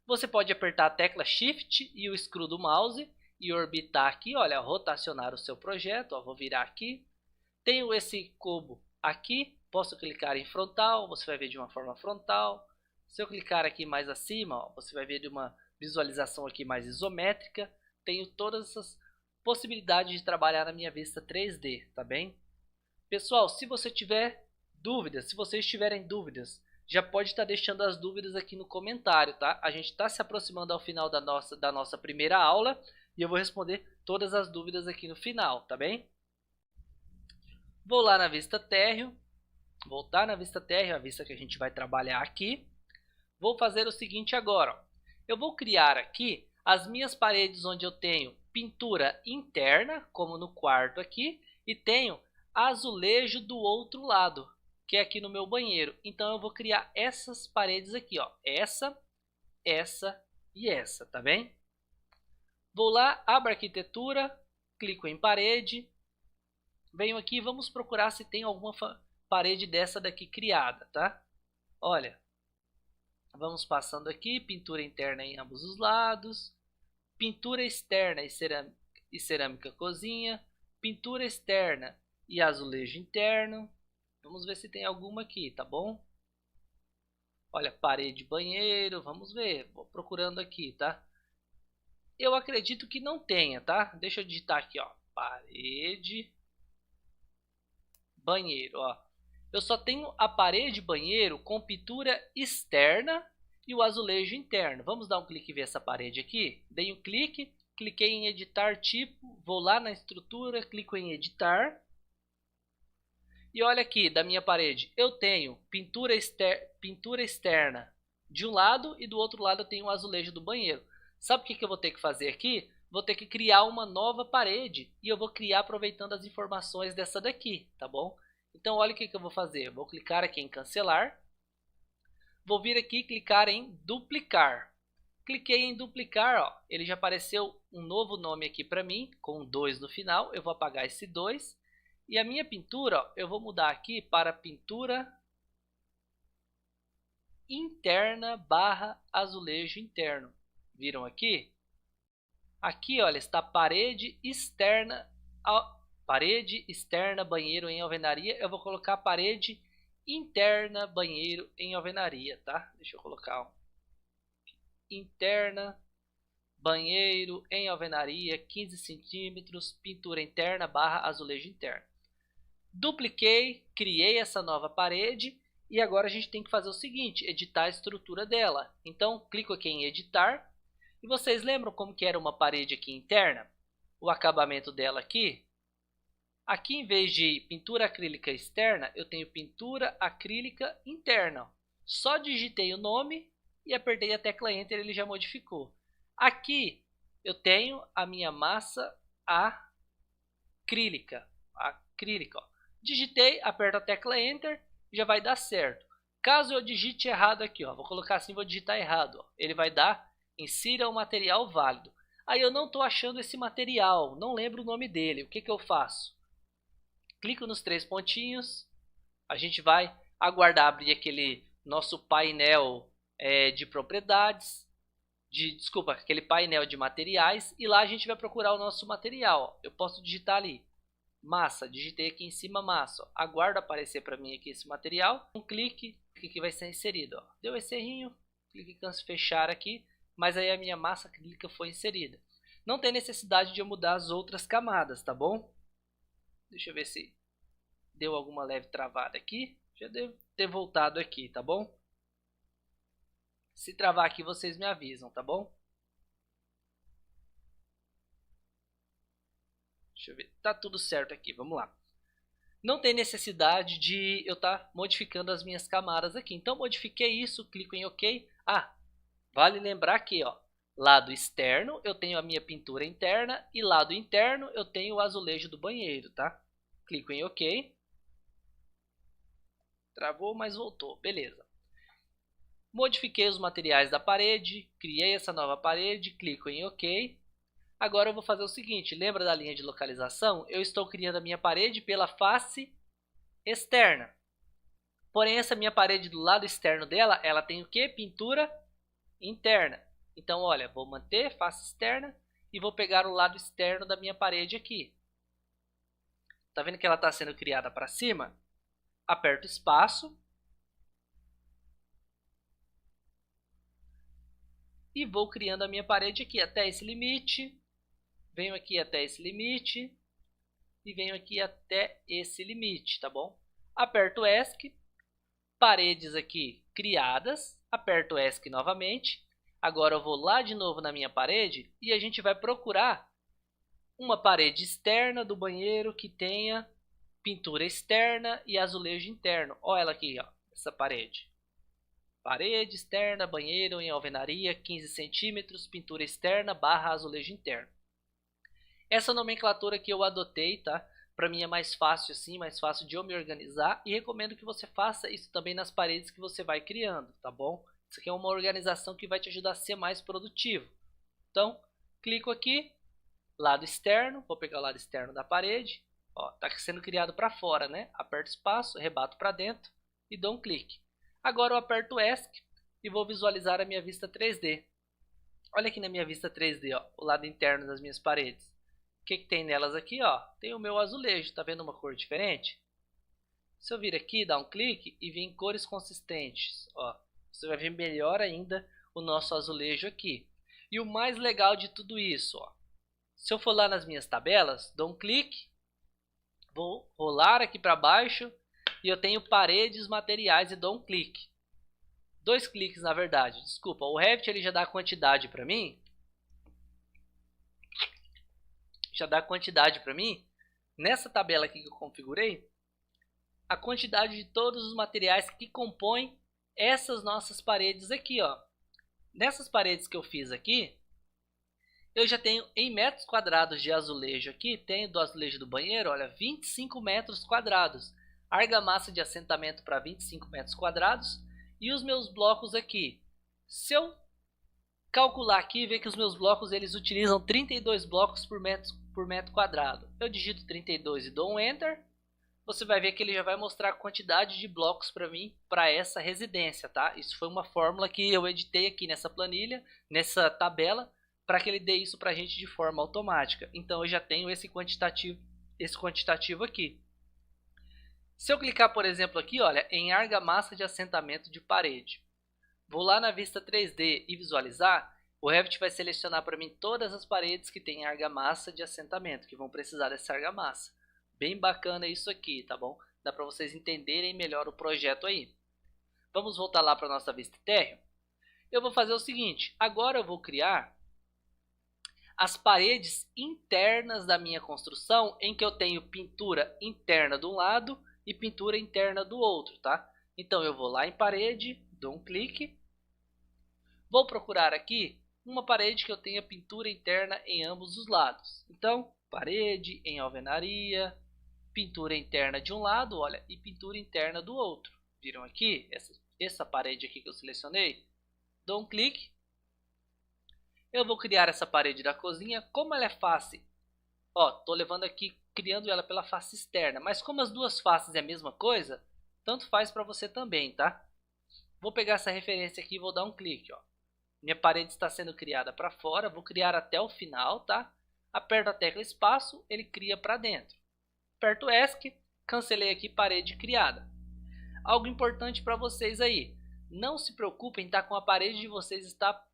S1: Você pode apertar a tecla Shift e o screw do mouse e orbitar aqui, olha, rotacionar o seu projeto. Ó, vou virar aqui. Tenho esse cubo aqui, posso clicar em frontal, você vai ver de uma forma frontal. Se eu clicar aqui mais acima, ó, você vai ver de uma visualização aqui mais isométrica. Tenho todas essas possibilidades de trabalhar na minha vista 3D, tá bem? Pessoal, se você tiver dúvidas, se vocês tiverem dúvidas, já pode estar deixando as dúvidas aqui no comentário, tá? A gente está se aproximando ao final da nossa primeira aula e eu vou responder todas as dúvidas aqui no final, tá bem? Vou lá na vista térreo, voltar na vista térreo, a vista que a gente vai trabalhar aqui. Vou fazer o seguinte agora, ó. Eu vou criar aqui as minhas paredes onde eu tenho pintura interna, como no quarto aqui, e tenho azulejo do outro lado, que é aqui no meu banheiro. Então eu vou criar essas paredes aqui, ó, essa e essa, tá bem? Vou lá, abro a arquitetura, clico em parede, venho aqui e vamos procurar se tem alguma parede dessa daqui criada, tá? Olha, vamos passando aqui, pintura interna em ambos os lados, pintura externa e cerâmica cozinha, pintura externa e azulejo interno. Vamos ver se tem alguma aqui, tá bom? Olha, parede banheiro, vamos ver, vou procurando aqui, tá? Eu acredito que não tenha, tá? Deixa eu digitar aqui, ó, parede banheiro, ó. Eu só tenho a parede banheiro com pintura externa e o azulejo interno. Vamos dar um clique e ver essa parede aqui. Dei um clique, cliquei em editar tipo, vou lá na estrutura, clico em editar. E olha aqui da minha parede, eu tenho pintura externa de um lado e do outro lado eu tenho o azulejo do banheiro. Sabe o que eu vou ter que fazer aqui? Vou ter que criar uma nova parede e eu vou criar aproveitando as informações dessa daqui, tá bom? Então olha o que eu vou fazer, vou clicar aqui em cancelar, vou vir aqui e clicar em duplicar. Cliquei em duplicar, ó, ele já apareceu um novo nome aqui para mim, com 2 no final, eu vou apagar esse 2. E a minha pintura, ó, eu vou mudar aqui para pintura interna barra azulejo interno. Viram aqui? Aqui, olha, está parede externa banheiro em alvenaria. Eu vou colocar parede interna banheiro em alvenaria, tá? Deixa eu colocar interna banheiro em alvenaria 15 centímetros, pintura interna barra azulejo interno. Dupliquei, criei essa nova parede e agora a gente tem que fazer o seguinte, editar a estrutura dela. Então clico aqui em editar e vocês lembram como que era uma parede aqui interna? O acabamento dela aqui? Aqui em vez de pintura acrílica externa, eu tenho pintura acrílica interna. Só digitei o nome e apertei a tecla Enter, ele já modificou. Aqui eu tenho a minha massa acrílica, ó. Digitei, aperto a tecla Enter, já vai dar certo. Caso eu digite errado aqui, ó, vou colocar assim, vou digitar errado, ó, ele vai dar insira o material válido. Aí eu não estou achando esse material, não lembro o nome dele, o que eu faço? Clico nos 3 pontinhos, a gente vai aguardar abrir aquele nosso painel de propriedades. desculpa, aquele painel de materiais, e lá a gente vai procurar o nosso material. Eu posso digitar ali massa, digitei aqui em cima massa, aguardo aparecer para mim aqui esse material, um clique, que vai ser inserido, ó. Deu esse errinho, clique em fechar aqui, mas aí a minha massa acrílica foi inserida. Não tem necessidade de eu mudar as outras camadas, tá bom? Deixa eu ver se deu alguma leve travada aqui, já deve ter voltado aqui, tá bom? Se travar aqui vocês me avisam, tá bom? Deixa eu ver, tá tudo certo aqui, vamos lá. Não tem necessidade de eu estar modificando as minhas camadas aqui. Então, modifiquei isso, clico em OK. Ah, vale lembrar que, ó, lado externo eu tenho a minha pintura interna e lado interno eu tenho o azulejo do banheiro, tá? Clico em OK. Travou, mas voltou, beleza. Modifiquei os materiais da parede, criei essa nova parede, clico em OK. Agora eu vou fazer o seguinte, lembra da linha de localização? Eu estou criando a minha parede pela face externa. Porém, essa minha parede do lado externo dela, ela tem o que? Pintura interna. Então, olha, vou manter face externa e vou pegar o lado externo da minha parede aqui. Tá vendo que ela está sendo criada para cima? Aperto espaço. E vou criando a minha parede aqui até esse limite. Venho aqui até esse limite. E venho aqui até esse limite, tá bom? Aperto ESC. Paredes aqui criadas. Aperto ESC novamente. Agora eu vou lá de novo na minha parede e a gente vai procurar uma parede externa do banheiro que tenha pintura externa e azulejo interno. Olha ela aqui, ó, essa parede. Parede externa, banheiro em alvenaria, 15 centímetros, pintura externa barra azulejo interno. Essa nomenclatura que eu adotei, tá? Para mim é mais fácil assim, mais fácil de eu me organizar, e recomendo que você faça isso também nas paredes que você vai criando, tá bom? Isso aqui é uma organização que vai te ajudar a ser mais produtivo. Então, clico aqui, lado externo, vou pegar o lado externo da parede, ó, tá sendo criado para fora, né? Aperto espaço, rebato para dentro e dou um clique. Agora eu aperto ESC e vou visualizar a minha vista 3D. Olha aqui na minha vista 3D, ó, o lado interno das minhas paredes. O que tem nelas aqui? Ó? Tem o meu azulejo, tá vendo uma cor diferente? Se eu vir aqui, dar um clique e vir em cores consistentes, ó, você vai ver melhor ainda o nosso azulejo aqui. E o mais legal de tudo isso, ó, se eu for lá nas minhas tabelas, dou um clique, vou rolar aqui para baixo e eu tenho paredes, materiais e dou um clique. Dois cliques na verdade, desculpa, o Revit ele já dá a quantidade para mim. Já dá a quantidade para mim, nessa tabela aqui que eu configurei, a quantidade de todos os materiais que compõem essas nossas paredes aqui, ó. Nessas paredes que eu fiz aqui, eu já tenho em metros quadrados de azulejo aqui, tenho do azulejo do banheiro, olha, 25 metros quadrados. Argamassa de assentamento para 25 metros quadrados. E os meus blocos aqui, se eu calcular aqui, ver que os meus blocos eles utilizam 32 blocos por metro quadrado. Eu digito 32 e dou um Enter. Você vai ver que ele já vai mostrar a quantidade de blocos para mim, para essa residência, tá? Isso foi uma fórmula que eu editei aqui nessa planilha, nessa tabela, para que ele dê isso para a gente de forma automática. Então eu já tenho esse quantitativo aqui. Se eu clicar, por exemplo, aqui, olha, em argamassa de assentamento de parede, vou lá na vista 3D e visualizar, o Revit vai selecionar para mim todas as paredes que têm argamassa de assentamento, que vão precisar dessa argamassa. Bem bacana isso aqui, tá bom? Dá para vocês entenderem melhor o projeto aí. Vamos voltar lá para a nossa vista térreo. Eu vou fazer o seguinte, agora eu vou criar as paredes internas da minha construção, em que eu tenho pintura interna de um lado e pintura interna do outro, tá? Então eu vou lá em parede, dou um clique, vou procurar aqui uma parede que eu tenha pintura interna em ambos os lados. Então, parede em alvenaria, pintura interna de um lado, olha, e pintura interna do outro. Viram aqui? Essa parede aqui que eu selecionei? Dou um clique. Eu vou criar essa parede da cozinha. Como ela é face, ó, tô levando aqui, criando ela pela face externa. Mas como as duas faces é a mesma coisa, tanto faz para você também, tá? Vou pegar essa referência aqui e vou dar um clique, ó. Minha parede está sendo criada para fora, vou criar até o final, tá? Aperto a tecla espaço, ele cria para dentro. Aperto ESC, cancelei aqui parede criada. Algo importante para vocês aí, não se preocupem, tá, com a parede de vocês estar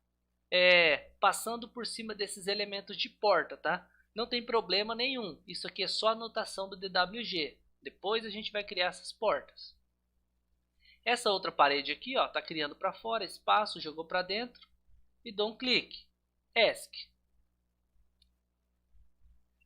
S1: passando por cima desses elementos de porta, tá? Não tem problema nenhum, isso aqui é só anotação do DWG. Depois a gente vai criar essas portas. Essa outra parede aqui, ó, tá criando para fora, espaço, jogou para dentro e dou um clique. ESC.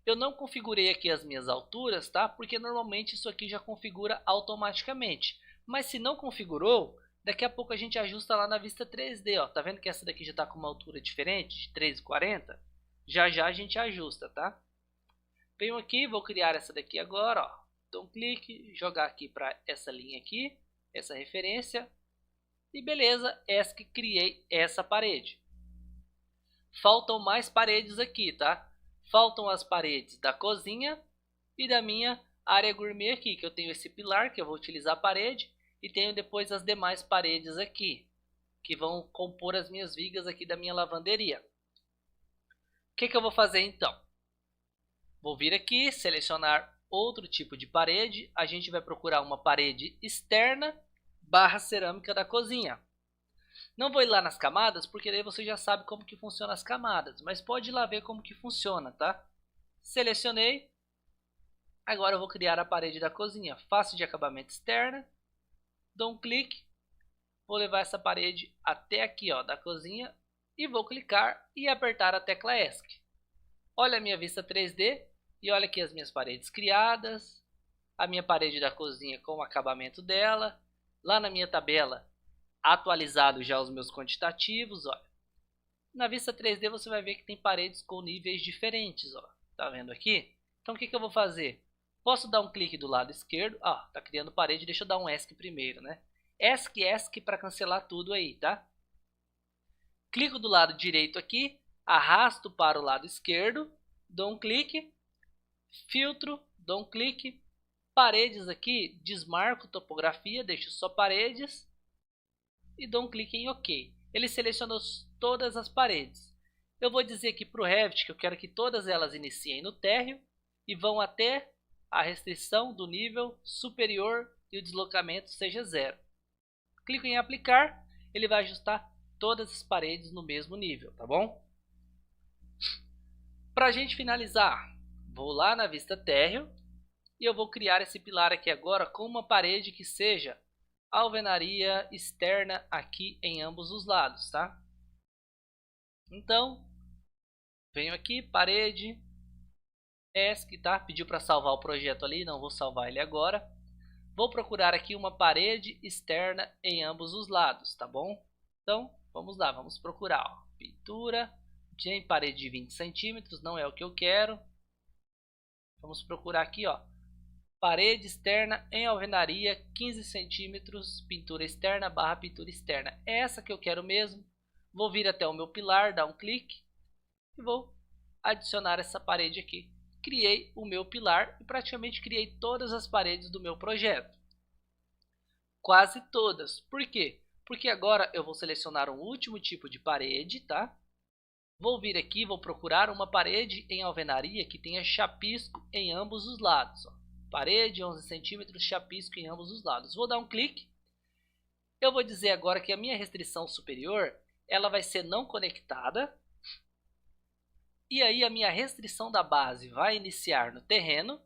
S1: Eu não configurei aqui as minhas alturas, tá? Porque normalmente isso aqui já configura automaticamente. Mas se não configurou, daqui a pouco a gente ajusta lá na vista 3D, ó. Tá vendo que essa daqui já tá com uma altura diferente, de 3,40? Já já a gente ajusta, tá? Venho aqui, vou criar essa daqui agora, ó. Dou um clique, jogar aqui para essa linha aqui, essa referência. E beleza, ESC, criei essa parede. Faltam mais paredes aqui, tá? Faltam as paredes da cozinha e da minha área gourmet aqui, que eu tenho esse pilar que eu vou utilizar a parede e tenho depois as demais paredes aqui, que vão compor as minhas vigas aqui da minha lavanderia. O que eu vou fazer então? Vou vir aqui, selecionar outro tipo de parede, a gente vai procurar uma parede externa / cerâmica da cozinha. Não vou ir lá nas camadas, porque daí você já sabe como que funciona as camadas, mas pode ir lá ver como que funciona, tá? Selecionei. Agora eu vou criar a parede da cozinha, face de acabamento externa. Dou um clique. Vou levar essa parede até aqui, ó, da cozinha e vou clicar e apertar a tecla ESC. Olha a minha vista 3D e olha aqui as minhas paredes criadas, a minha parede da cozinha com o acabamento dela, lá na minha tabela atualizado já os meus quantitativos, ó. Na vista 3D você vai ver que tem paredes com níveis diferentes, ó. Tá vendo aqui? Então o que eu vou fazer? Posso dar um clique do lado esquerdo, tá criando parede, deixa eu dar um ESC primeiro, né? ESC para cancelar tudo aí, tá? Clico do lado direito aqui, arrasto para o lado esquerdo, dou um clique, filtro, dou um clique, paredes aqui, desmarco topografia, deixo só paredes e dou um clique em OK. Ele selecionou todas as paredes. Eu vou dizer aqui para o Revit que eu quero que todas elas iniciem no térreo e vão até a restrição do nível superior e o deslocamento seja 0. Clico em aplicar, ele vai ajustar todas as paredes no mesmo nível, tá bom? Para a gente finalizar, vou lá na vista térreo e eu vou criar esse pilar aqui agora com uma parede que seja alvenaria externa aqui em ambos os lados, tá? Então, venho aqui, parede, ESC, tá? Pediu para salvar o projeto ali, não vou salvar ele agora. Vou procurar aqui uma parede externa em ambos os lados, tá bom? Então, vamos lá, vamos procurar, ó. Pintura, em parede de 20 centímetros, não é o que eu quero. Vamos procurar aqui, ó. Parede externa em alvenaria, 15 centímetros, pintura externa / pintura externa. É essa que eu quero mesmo. Vou vir até o meu pilar, dar um clique e vou adicionar essa parede aqui. Criei o meu pilar e praticamente criei todas as paredes do meu projeto. Quase todas. Por quê? Porque agora eu vou selecionar um último tipo de parede, tá? Vou vir aqui, vou procurar uma parede em alvenaria que tenha chapisco em ambos os lados, ó. Parede 11 centímetros, chapisco em ambos os lados. Vou dar um clique. Eu vou dizer agora que a minha restrição superior ela vai ser não conectada. E aí a minha restrição da base vai iniciar no terreno,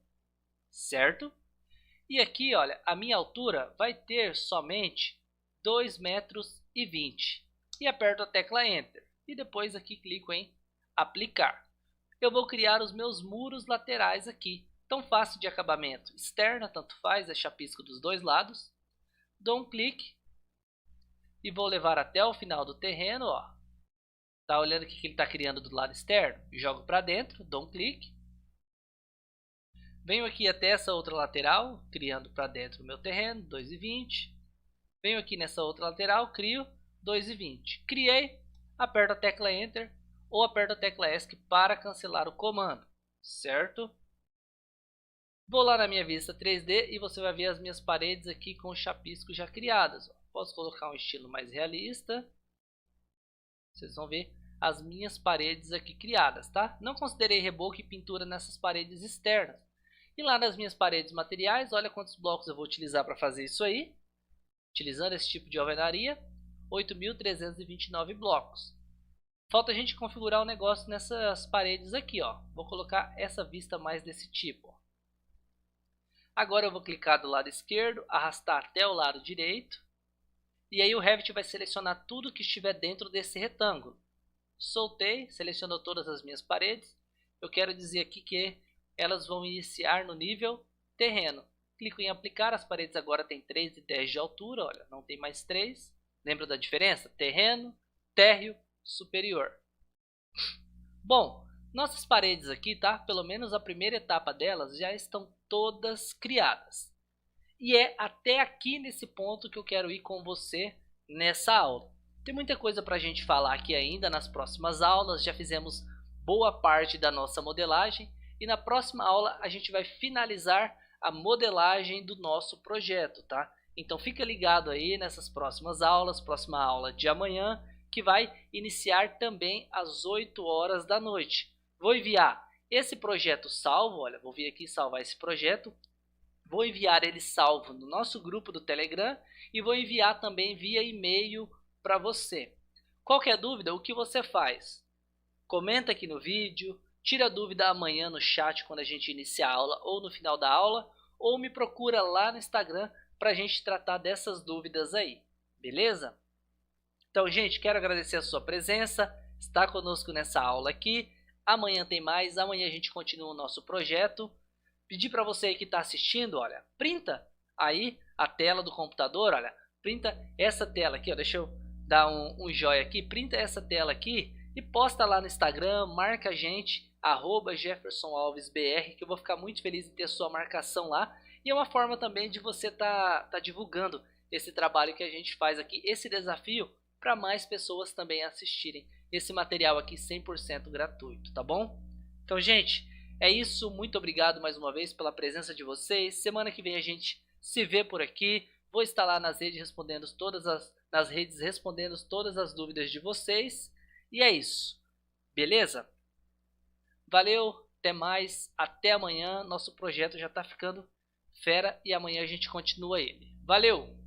S1: certo? E aqui, olha, a minha altura vai ter somente 2,20 metros. E aperto a tecla Enter. E depois aqui clico em aplicar. Eu vou criar os meus muros laterais aqui. Então, face de acabamento externa, tanto faz, é chapisco dos dois lados. Dou um clique e vou levar até o final do terreno, ó. Tá olhando o que ele está criando do lado externo? Jogo para dentro, dou um clique. Venho aqui até essa outra lateral, criando para dentro o meu terreno, 2,20. Venho aqui nessa outra lateral, crio 2,20. Criei, aperto a tecla Enter ou aperto a tecla ESC para cancelar o comando, certo? Vou lá na minha vista 3D e você vai ver as minhas paredes aqui com chapisco já criadas. Posso colocar um estilo mais realista. Vocês vão ver as minhas paredes aqui criadas, tá? Não considerei reboco e pintura nessas paredes externas. E lá nas minhas paredes materiais, olha quantos blocos eu vou utilizar para fazer isso aí. Utilizando esse tipo de alvenaria, 8.329 blocos. Falta a gente configurar o negócio nessas paredes aqui, ó. Vou colocar essa vista mais desse tipo. Agora eu vou clicar do lado esquerdo, arrastar até o lado direito. E aí o Revit vai selecionar tudo que estiver dentro desse retângulo. Soltei, selecionou todas as minhas paredes. Eu quero dizer aqui que elas vão iniciar no nível terreno. Clico em aplicar, as paredes agora têm 3,10 de altura, olha, não tem mais 3. Lembra da diferença? Terreno, térreo, superior. Bom, nossas paredes aqui, tá? Pelo menos a primeira etapa delas já estão todas criadas. E é até aqui nesse ponto que eu quero ir com você nessa aula. Tem muita coisa para a gente falar aqui ainda nas próximas aulas, já fizemos boa parte da nossa modelagem e na próxima aula a gente vai finalizar a modelagem do nosso projeto, tá? Então fica ligado aí nessas próximas aulas, próxima aula de amanhã, que vai iniciar também às 8 horas da noite. Vou enviar esse projeto salvo, olha, vou vir aqui salvar esse projeto, vou enviar ele salvo no nosso grupo do Telegram e vou enviar também via e-mail para você. Qualquer dúvida, o que você faz? Comenta aqui no vídeo, tira a dúvida amanhã no chat quando a gente iniciar a aula ou no final da aula, ou me procura lá no Instagram para a gente tratar dessas dúvidas aí, beleza? Então, gente, quero agradecer a sua presença, estar conosco nessa aula aqui. Amanhã tem mais, amanhã a gente continua o nosso projeto. Pedir para você que está assistindo, olha, printa aí a tela do computador, olha, printa essa tela aqui, ó, deixa eu dar um joinha aqui, printa essa tela aqui e posta lá no Instagram, marca a gente, @JeffersonAlvesBR, que eu vou ficar muito feliz em ter sua marcação lá. E é uma forma também de você tá divulgando esse trabalho que a gente faz aqui, esse desafio, para mais pessoas também assistirem esse material aqui 100% gratuito, tá bom? Então, gente, é isso. Muito obrigado mais uma vez pela presença de vocês. Semana que vem a gente se vê por aqui. Vou estar lá nas redes respondendo todas as dúvidas de vocês. E é isso. Beleza? Valeu, até mais, até amanhã. Nosso projeto já está ficando fera e amanhã a gente continua ele. Valeu!